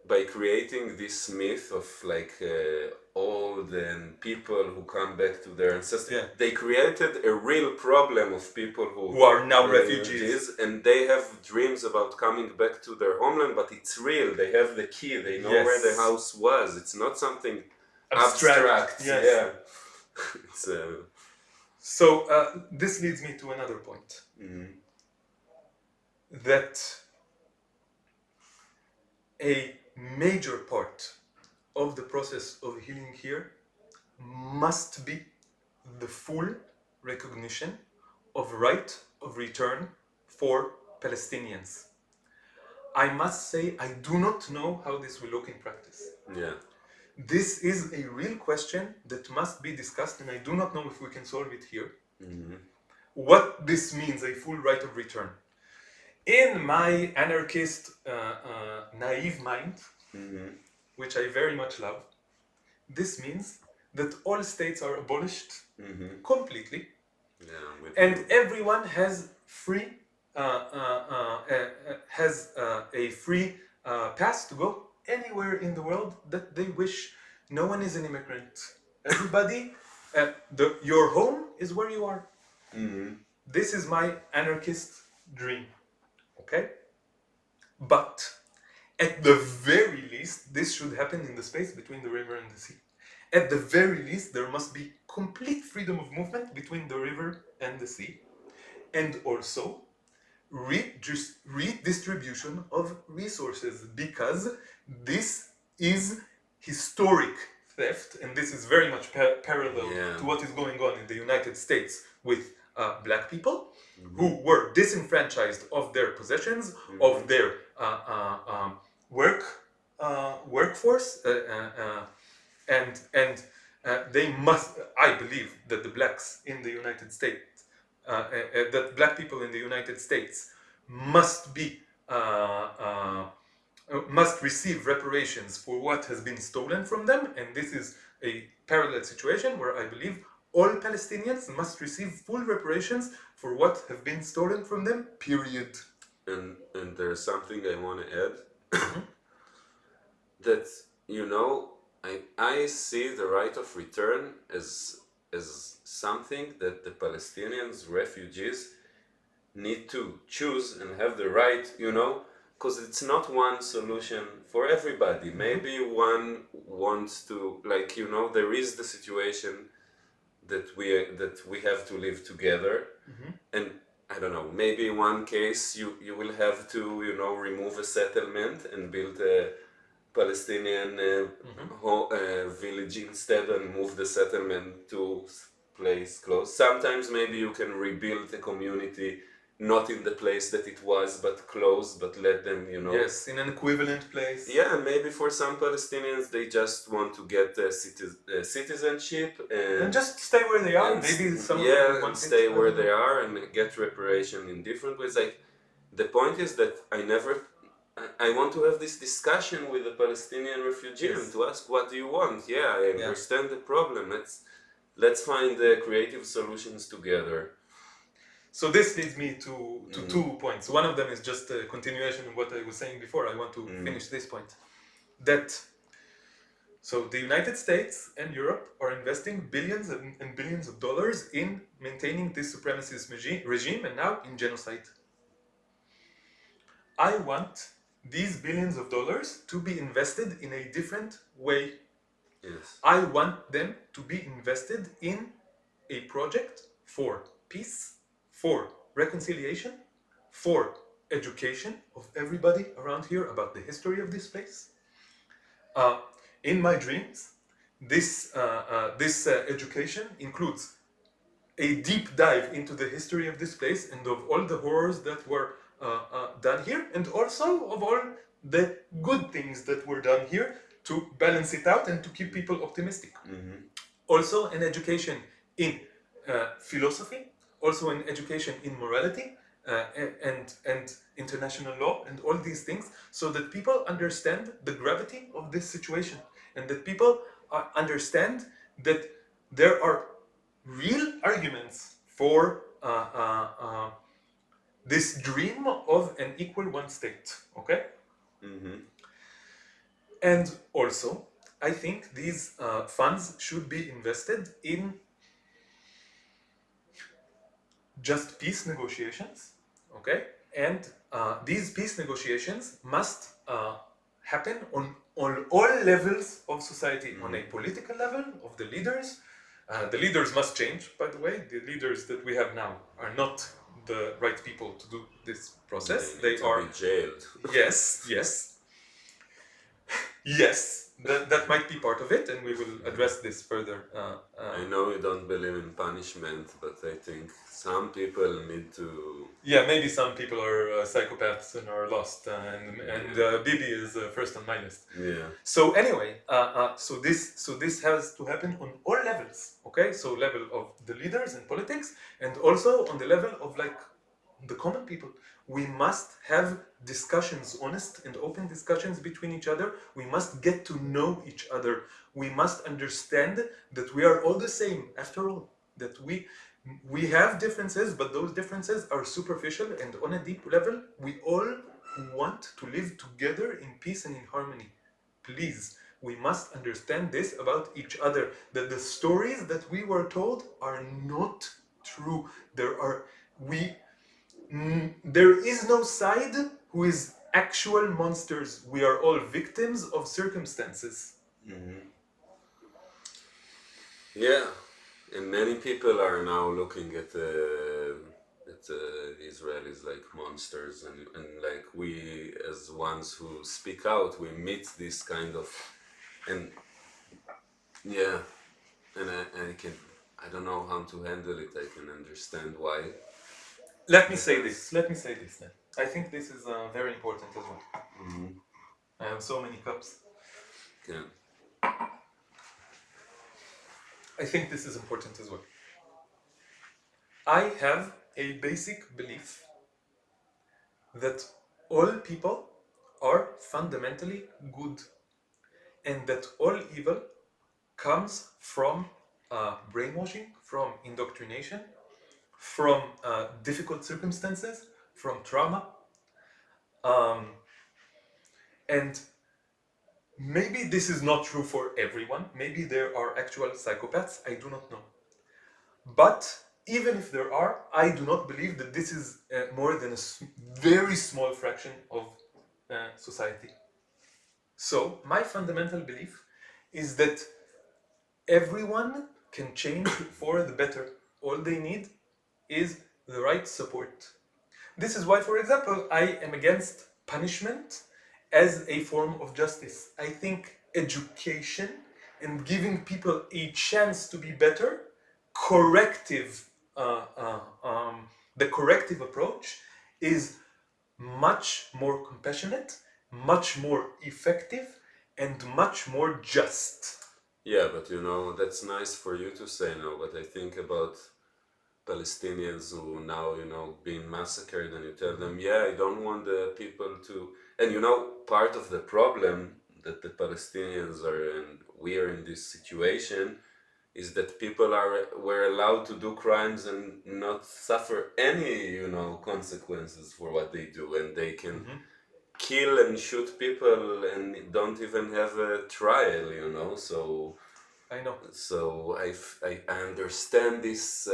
by creating this myth of like old and people who come back to their ancestors, they created a real problem of people who are now refugees, and they have dreams about coming back to their homeland, but it's real. They have the key. They know where the house was. It's not something abstract. Yes. Yeah. So this leads me to another point. That a major part of the process of healing here must be the full recognition of right of return for Palestinians. I must say I do not know how this will look in practice. Yeah. This is a real question that must be discussed, and I do not know if we can solve it here. What this means, a full right of return. In my anarchist, naive mind, which I very much love, this means that all states are abolished completely, and everyone has free a free pass to go anywhere in the world that they wish. No one is an immigrant. Everybody, your home is where you are. This is my anarchist dream. Okay? But at the very least, this should happen in the space between the river and the sea. At the very least, there must be complete freedom of movement between the river and the sea. And also, redistribution of resources, because this is historic theft, and this is very much parallel to what is going on in the United States with black people who were disenfranchised of their possessions, of their workforce, and they must. I believe that the blacks in the United States, that black people in the United States must receive reparations for what has been stolen from them, and this is a parallel situation where I believe all Palestinians must receive full reparations for what have been stolen from them, period. And there's something I want to add. That, you know, I see the right of return as something that the Palestinians, refugees, need to choose and have the right, you know, because it's not one solution for everybody. Maybe one wants to, like, you know, there is the situation that we have to live together, and I don't know, maybe in one case you will have to, you know, remove a settlement and build a Palestinian village instead and move the settlement to place closed. Sometimes maybe you can rebuild a community not in the place that it was, but close, but let them, Yes, in an equivalent place. Yeah, maybe for some Palestinians, they just want to get citizenship and just stay where they are. Maybe some of them want stay where they are and get reparation in different ways. Like, the point is that I want to have this discussion with the Palestinian refugee and to ask, what do you want? Yeah, I understand the problem. Let's find the creative solutions together. So this leads me to 2 points. One of them is just a continuation of what I was saying before. I want to finish this point. So the United States and Europe are investing billions and billions of dollars in maintaining this supremacist regime and now in genocide. I want these billions of dollars to be invested in a different way. Yes. I want them to be invested in a project for peace, for reconciliation, for education of everybody around here about the history of this place. In my dreams, this education includes a deep dive into the history of this place and of all the horrors that were done here, and also of all the good things that were done here to balance it out and to keep people optimistic. Also, an education in philosophy, also an education in morality and international law and all these things, so that people understand the gravity of this situation and that people understand that there are real arguments for this dream of an equal one state, okay? And also, I think these funds should be invested in just peace negotiations, okay? And these peace negotiations must happen on all levels of society, on a political level, of the leaders. The leaders must change, by the way. The leaders that we have now are not the right people to do this process. They are be jailed. Yes, yes. Yes, that might be part of it, and we will address this further. I know you don't believe in punishment, but I think some people need to... Yeah, maybe some people are psychopaths and are lost, and Bibi is first on my list. Yeah. So anyway, so this has to happen on all levels, okay? So level of the leaders in politics, and also on the level of like the common people. We must have discussions, honest and open discussions between each other. We must get to know each other. We must understand that we are all the same, after all. That we have differences, but those differences are superficial, and on a deep level, we all want to live together in peace and in harmony. Please, we must understand this about each other, that the stories that we were told are not true. There is no side who is actual monsters. We are all victims of circumstances. Yeah, and many people are now looking at the Israelis like monsters, and like we as ones who speak out, we meet this kind of, and yeah, and I don't know how to handle it. I can understand why. Let me say this then. I think this is very important as well. I have so many cups. Yeah. I think this is important as well. I have a basic belief that all people are fundamentally good, and that all evil comes from brainwashing, from indoctrination, from difficult circumstances, from trauma. And maybe this is not true for everyone. Maybe there are actual psychopaths. I do not know. But even if there are, I do not believe that this is more than a very small fraction of society. So, my fundamental belief is that everyone can change for the better. All they need is the right support. This is why, for example, I am against punishment as a form of justice. I think education and giving people a chance to be better corrective, uh, uh, um, the corrective approach is much more compassionate, much more effective, and much more just. Yeah, but that's nice for you to say no, but I think about Palestinians who now, being massacred, and you tell them, yeah, I don't want the people to. And part of the problem that the Palestinians are, and we are in this situation, is that people were allowed to do crimes and not suffer any, consequences for what they do, and they can kill and shoot people and don't even have a trial, so I know. I understand this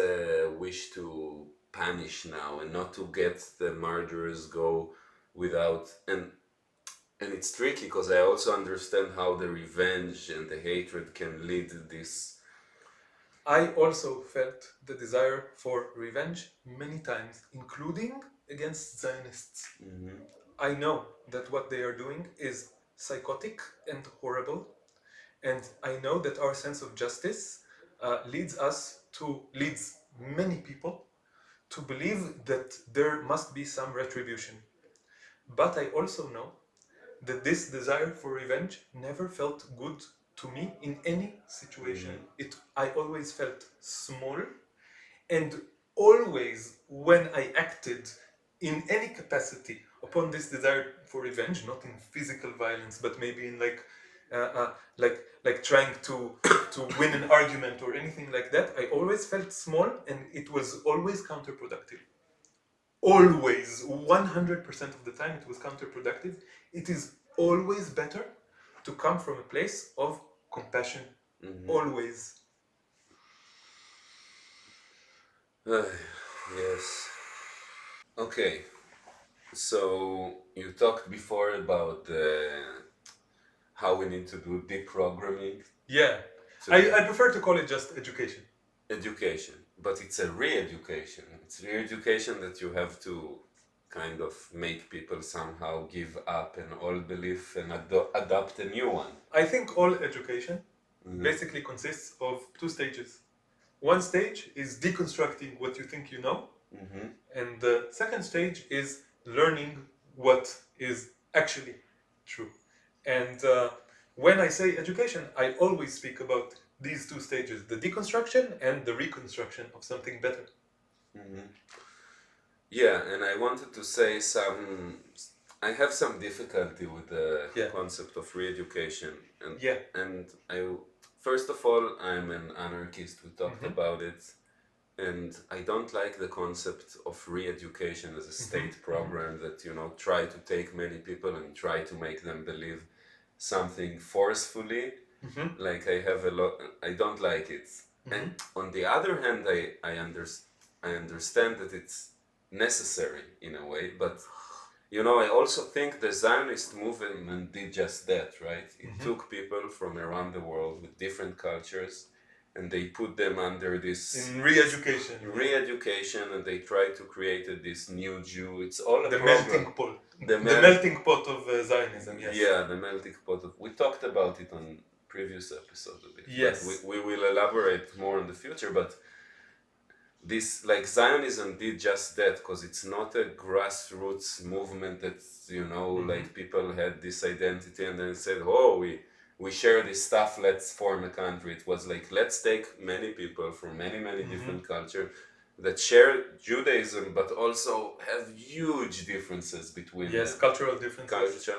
wish to punish now and not to get the murderers go without. And it's tricky because I also understand how the revenge and the hatred can lead to this. I also felt the desire for revenge many times, including against Zionists. I know that what they are doing is psychotic and horrible, and I know that our sense of justice leads many people to believe that there must be some retribution. But I also know that this desire for revenge never felt good to me in any situation. I always felt small, and always when I acted in any capacity upon this desire for revenge, not in physical violence, but maybe in like trying to win an argument or anything like that, I always felt small, and it was always counterproductive. Always, 100% of the time, it was counterproductive. It is always better to come from a place of compassion. Always. Yes. Okay. So you talked before about how we need to do deprogramming. Yeah. I prefer to call it just education. Education, but it's a re-education. It's re-education that you have to kind of make people somehow give up an old belief and adopt a new one. I think all education basically consists of two stages. One stage is deconstructing what you think you know, and the second stage is learning what is actually true. And when I say education, I always speak about these two stages, the deconstruction and the reconstruction of something better. Yeah, and I wanted to say I have some difficulty with the concept of re-education, and first of all, I'm an anarchist. We talked about it, and I don't like the concept of re-education as a state program that try to take many people and try to make them believe something forcefully. Like I don't like it. And on the other hand, I understand that it's necessary in a way, but I also think the Zionist movement did just that, right? It took people from around the world with different cultures, and they put them under this in re-education. And they tried to create this new Jew. It's all the melting pot. The melting pot of Zionism. Yes. Yeah, the melting pot of. We talked about it on previous episode a bit. Yes. But we will elaborate more in the future. But this, like, Zionism did just that, because it's not a grassroots movement that like people had this identity and then said, oh, we share this stuff, let's form a country. It was like, let's take many people from many different cultures that share Judaism, but also have huge differences between them. Cultural differences.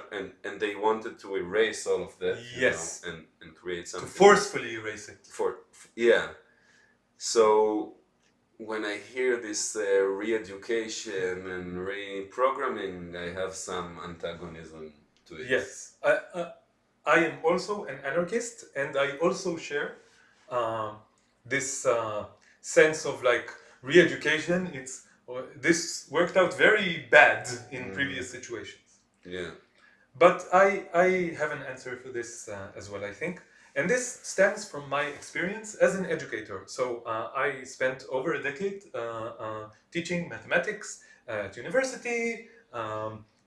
And they wanted to erase all of that. Yes. And create something. To forcefully erase it. Yeah. So when I hear this re-education and reprogramming, I have some antagonism to it. Yes. I am also an anarchist, and I also share this sense of like re-education. This worked out very bad in previous situations. Yeah. But I have an answer for this as well, I think. And this stems from my experience as an educator. So I spent over a decade teaching mathematics at university,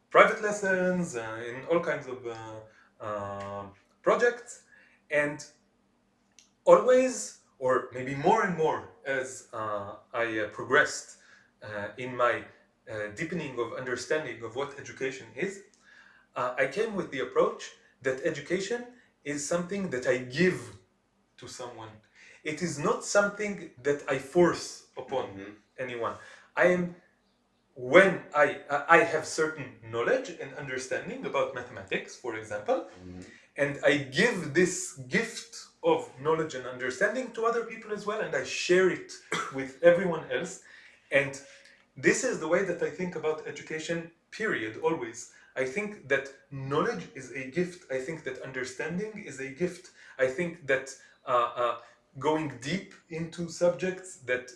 private lessons, in all kinds of projects. And always or maybe more and more as I progressed in my deepening of understanding of what education is, I came with the approach that education is something that I give to someone. It is not something that I force upon anyone. I am when I have certain knowledge and understanding about mathematics, for example, and I give this gift of knowledge and understanding to other people as well, and I share it with everyone else. And this is the way that I think about education, period, always. I think that knowledge is a gift. I think that understanding is a gift. I think that going deep into subjects, that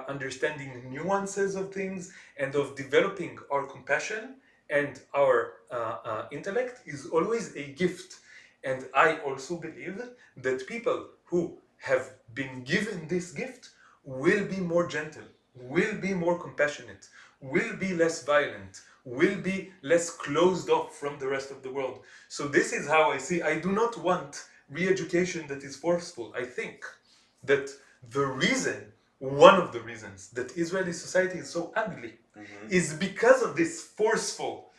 understanding nuances of things, and of developing our compassion and our intellect is always a gift. And I also believe that people who have been given this gift will be more gentle, will be more compassionate, will be less violent, will be less closed off from the rest of the world. So this is how I see. I do not want re-education that is forceful. I think that the reason, one of the reasons that Israeli society is so ugly is because of this forceful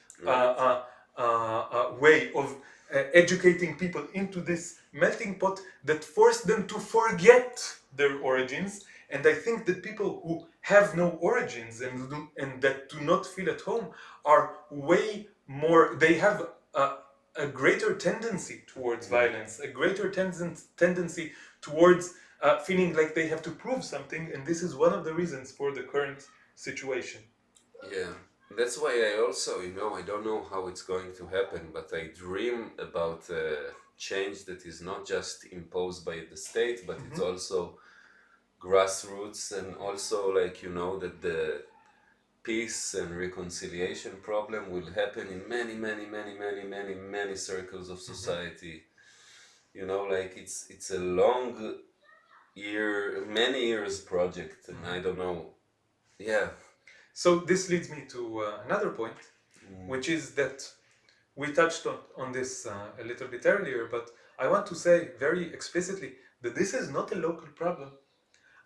way of educating people into this melting pot that forced them to forget their origins. And I think that people who have no origins and that do not feel at home are way more, they have a greater tendency towards violence, a greater tendency towards feeling like they have to prove something, and this is one of the reasons for the current situation. Yeah, that's why I also, I don't know how it's going to happen, but I dream about change that is not just imposed by the state, but it's also grassroots, and also that the peace and reconciliation problem will happen in many, many, many, many, many, many circles of society. It's a long many years project, and I don't know. Yeah. So this leads me to another point, which is that we touched on this a little bit earlier, but I want to say very explicitly that this is not a local problem.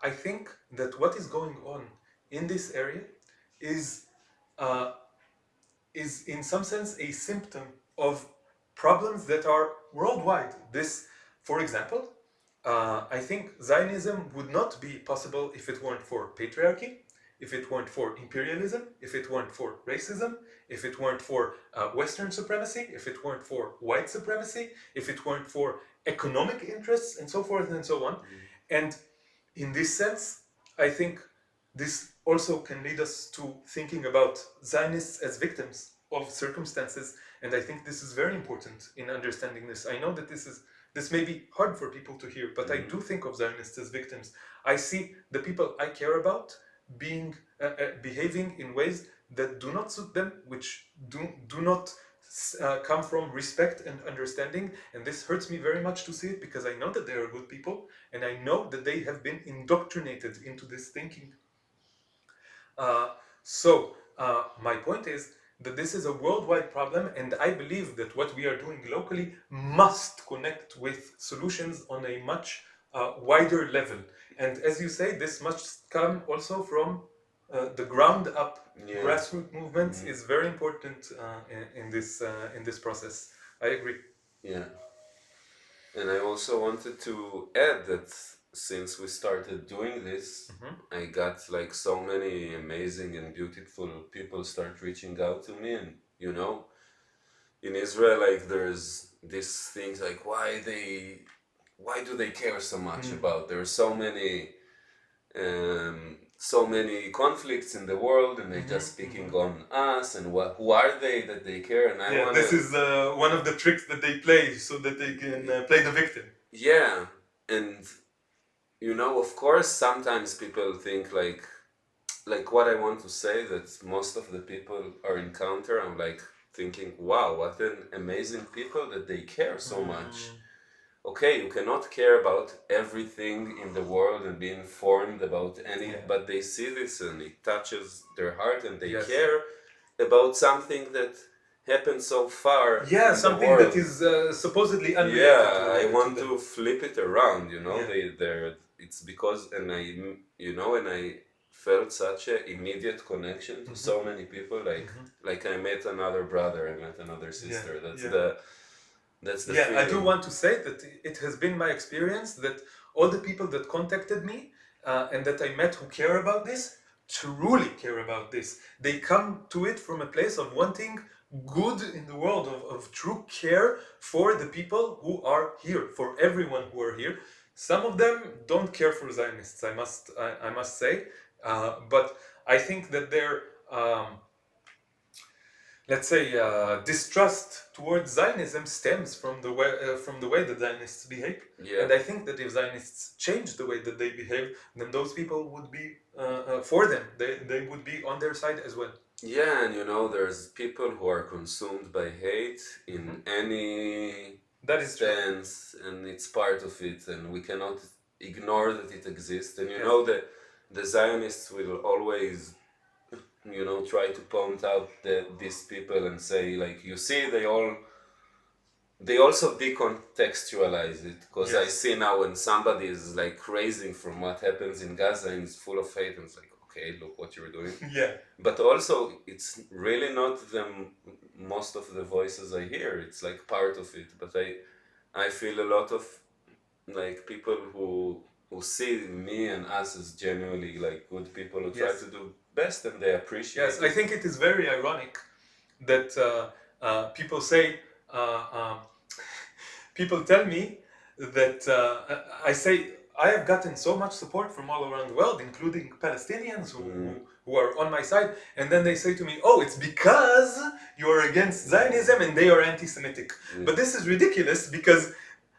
I think that what is going on in this area is uh, is in some sense a symptom of problems that are worldwide. This, for example, I think Zionism would not be possible if it weren't for patriarchy, if it weren't for imperialism, if it weren't for racism, if it weren't for Western supremacy, if it weren't for white supremacy, if it weren't for economic interests, and so forth and so on. And in this sense, I think this also can lead us to thinking about Zionists as victims of circumstances, and I think this is very important in understanding this. I know that this may be hard for people to hear, but I do think of Zionists as victims. I see the people I care about being behaving in ways that do not suit them, which do not come from respect and understanding, and this hurts me very much to see it because I know that they are good people and I know that they have been indoctrinated into this thinking. My point is that this is a worldwide problem, and I believe that what we are doing locally must connect with solutions on a much wider level. And as you say, this must come also from the ground up. Yeah. Grassroots movements is very important in this process. I agree. Yeah. And I also wanted to add that since we started doing this, I got so many amazing and beautiful people start reaching out to me, and in Israel, there's these things why do they care so much about? There are so many conflicts in the world, and they're just picking on us, and who are they that they care? And this is one of the tricks that they play so that they can play the victim. Yeah, and of course, sometimes people think what I want to say, that most of the people are encounter, I'm thinking, wow, what an amazing people that they care so much. Okay, you cannot care about everything in the world and be informed about but they see this and it touches their heart, and they care about something that happened so far. Yeah, something that is supposedly unrelated. Yeah, I want to flip it around. it's because, and I felt such an immediate connection to so many people. Like I met another brother, I met another sister. That's the feeling. I do want to say that it has been my experience that all the people that contacted me and that I met who care about this truly care about this. They come to it from a place of wanting good in the world, of true care for the people who are here, for everyone who are here. Some of them don't care for Zionists, I must say, but I think that their let's say distrust towards Zionism stems from the way that Zionists behave. Yeah. And I think that if Zionists change the way that they behave, then those people would be for them. They would be on their side as well. Yeah, and there's people who are consumed by hate in any That is stance, and it's part of it, and we cannot ignore that it exists. And that the Zionists will always try to point out these people and say, like, you see, they also decontextualize it, because I see now when somebody is like crazing from what happens in Gaza and is full of hate, and it's like, okay, look what you're doing. Yeah. But also, it's really not most of the voices I hear. It's like part of it. But I feel a lot of like people who see me and us as genuinely like good people who try to do best, and they appreciate it. I think it is very ironic that people say, people tell me that I say, I have gotten so much support from all around the world, including Palestinians who are on my side, and then they say to me, oh, it's because you are against Zionism and they are anti-Semitic. But this is ridiculous, because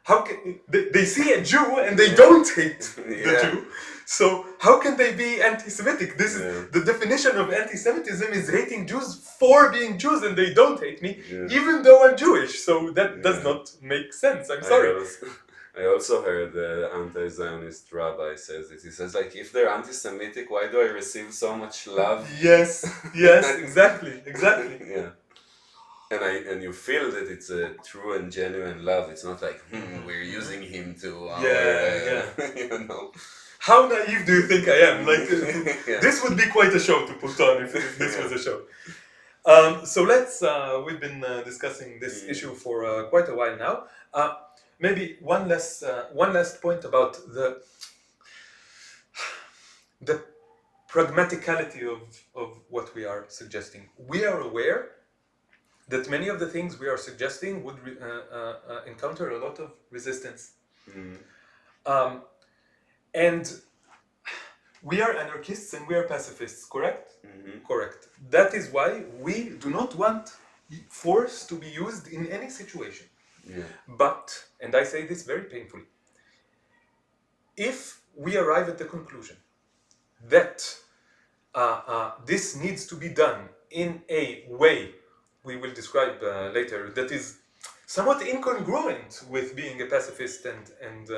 how can they see a Jew and they don't hate the Jew? So how can they be anti-Semitic? This is the definition of anti-Semitism, is hating Jews for being Jews, and they don't hate me, even though I'm Jewish. So that does not make sense. I'm sorry. I also heard the anti-Zionist rabbi says it. He says, like, if they're anti-Semitic, why do I receive so much love? Yes, exactly. Yeah. And you feel that it's a true and genuine love. It's not like, we're using him to How naive do you think I am? Like, this would be quite a show to put on if this was a show. So we've been discussing this issue for quite a while now. Maybe one last point about the pragmaticality of what we are suggesting. We are aware that many of the things we are suggesting would encounter a lot of resistance. And we are anarchists and we are pacifists, correct? Correct. That is why we do not want force to be used in any situation. But, and I say this very painfully, if we arrive at the conclusion that this needs to be done in a way we will describe later that is somewhat incongruent with being a pacifist and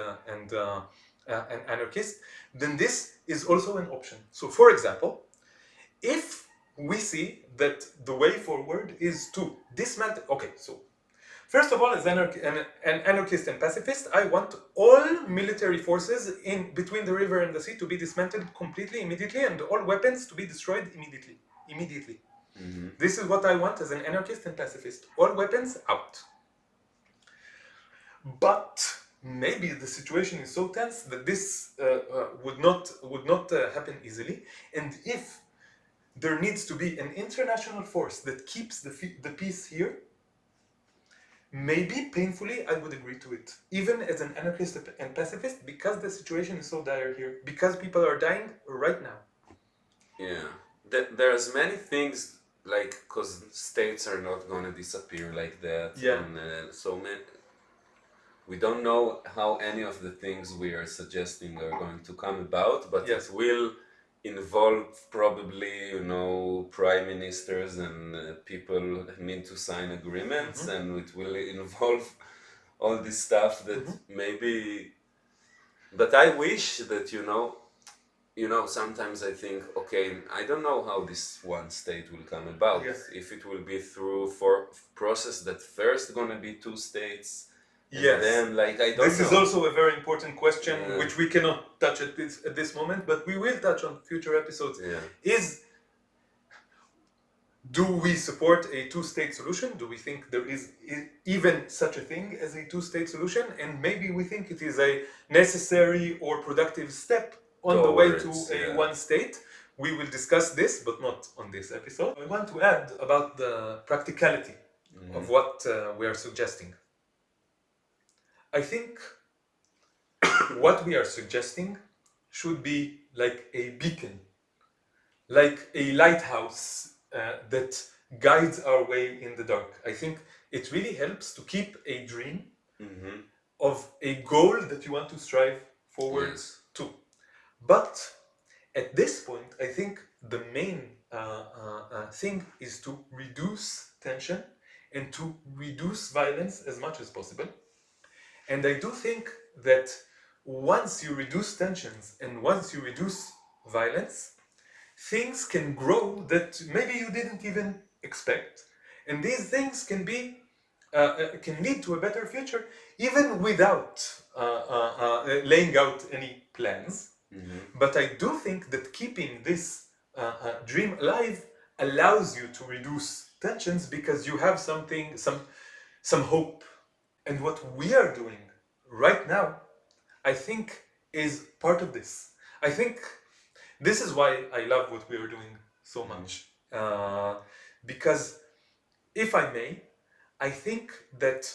an anarchist, then this is also an option. So, for example, if we see that the way forward is to dismantle. Okay, so first of all, as an anarchist and pacifist, I want all military forces in between the river and the sea to be dismantled completely, immediately, and all weapons to be destroyed immediately. This is what I want as an anarchist and pacifist. All weapons out. But maybe the situation is so tense that this would not happen easily. And if there needs to be an international force that keeps the peace here, maybe painfully I would agree to it, even as an anarchist and pacifist, because the situation is so dire here, because people are dying right now. Yeah, there's many things, like, because states are not going to disappear like that. And so many, we don't know how any of the things we are suggesting are going to come about, but it will involve probably, prime ministers and people need to sign agreements, and it will involve all this stuff that maybe. But I wish that, sometimes I think, okay, I don't know how this one state will come about. If it will be through for process that first gonna be two states, Yes. then, like, I don't This know. is also a very important question, Yeah. which we cannot touch at this moment, but we will touch on future episodes. Yeah. Do we support a two-state solution? Do we think there is even such a thing as a two-state solution? And maybe we think it is a necessary or productive step on the way to a one state. We will discuss this, but not on this episode. I want to add about the practicality of what we are suggesting. I think what we are suggesting should be like a beacon, like a lighthouse that guides our way in the dark. I think it really helps to keep a dream of a goal that you want to strive forward to. But at this point, I think the main thing is to reduce tension and to reduce violence as much as possible. And I do think that once you reduce tensions and once you reduce violence, things can grow that maybe you didn't even expect. And these things can be can lead to a better future even without laying out any plans. But I do think that keeping this dream alive allows you to reduce tensions because you have something, some hope. And what we are doing right now, I think, is part of this. I think this is why I love what we are doing so much. Because, if I may, I think that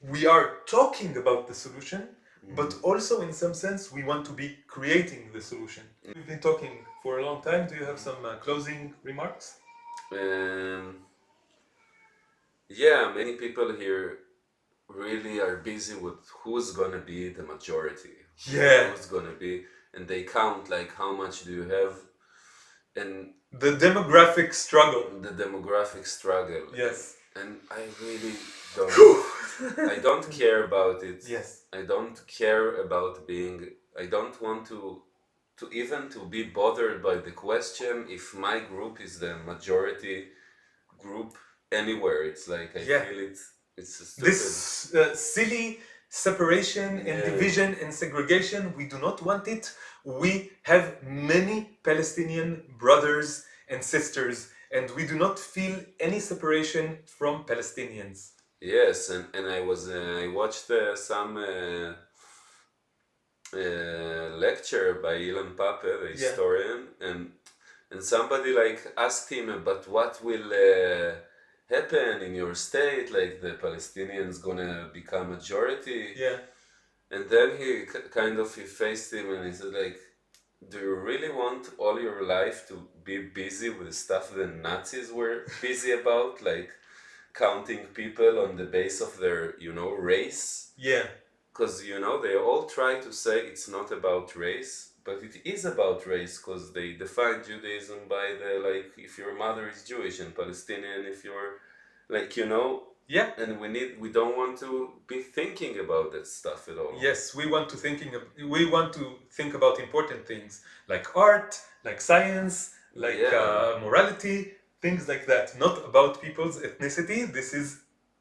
we are talking about the solution, but also in some sense we want to be creating the solution. We've been talking for a long time. Do you have some closing remarks? Yeah, many people here really are busy with who's gonna be the majority. Yeah. Who's gonna be, and they count like how much do you have, and the demographic struggle. Yes. And I really don't. I don't care about it. Yes. I don't care about being. I don't want to even to be bothered by the question if my group is the majority group anywhere. It's like I feel it's a stupid. This silly separation and division and segregation, we do not want it. We have many Palestinian brothers and sisters, and we do not feel any separation from Palestinians. Yes, and I watched some lecture by Ilan Pape, the historian, and somebody like asked him, but what will happen in your state? Like the Palestinians gonna become majority? Yeah. And then he he faced him and he said like, do you really want all your life to be busy with stuff the Nazis were busy about, like counting people on the base of their, race? Yeah. Because, they all try to say it's not about race, but it is about race because they define Judaism by the, if your mother is Jewish and Palestinian if you're, Yeah. And we don't want to be thinking about that stuff at all. Yes, we want to think about important things like art, like science, like morality, things like that. Not about people's ethnicity. This is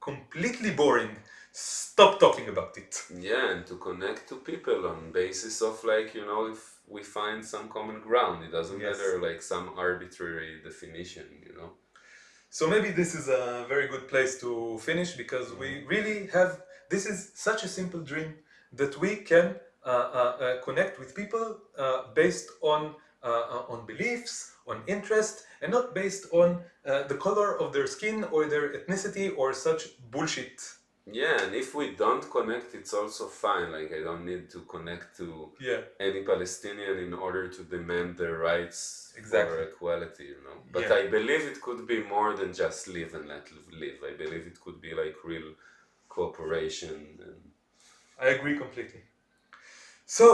completely boring. Stop talking about it. Yeah, and to connect to people on basis of if we find some common ground, it doesn't matter some arbitrary definition, So maybe this is a very good place to finish because we really have, this is such a simple dream that we can connect with people based on beliefs, on interest, and not based on the color of their skin or their ethnicity or such bullshit. Yeah, and if we don't connect, it's also fine. Like, I don't need to connect to any Palestinian in order to demand their rights for equality, But I believe it could be more than just live and let live. I believe it could be like real cooperation. I agree completely. So,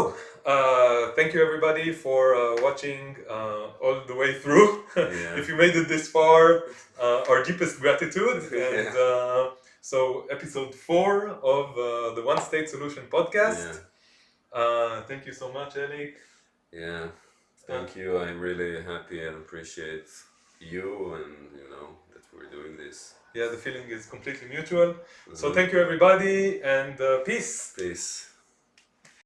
thank you everybody for watching all the way through. If you made it this far, our deepest gratitude. And so, episode 4 of the One State Solution podcast. Thank you so much, Elik. Yeah, thank you. I'm really happy and appreciate you and, that we're doing this. Yeah, the feeling is completely mutual. So thank you everybody, and peace. Peace.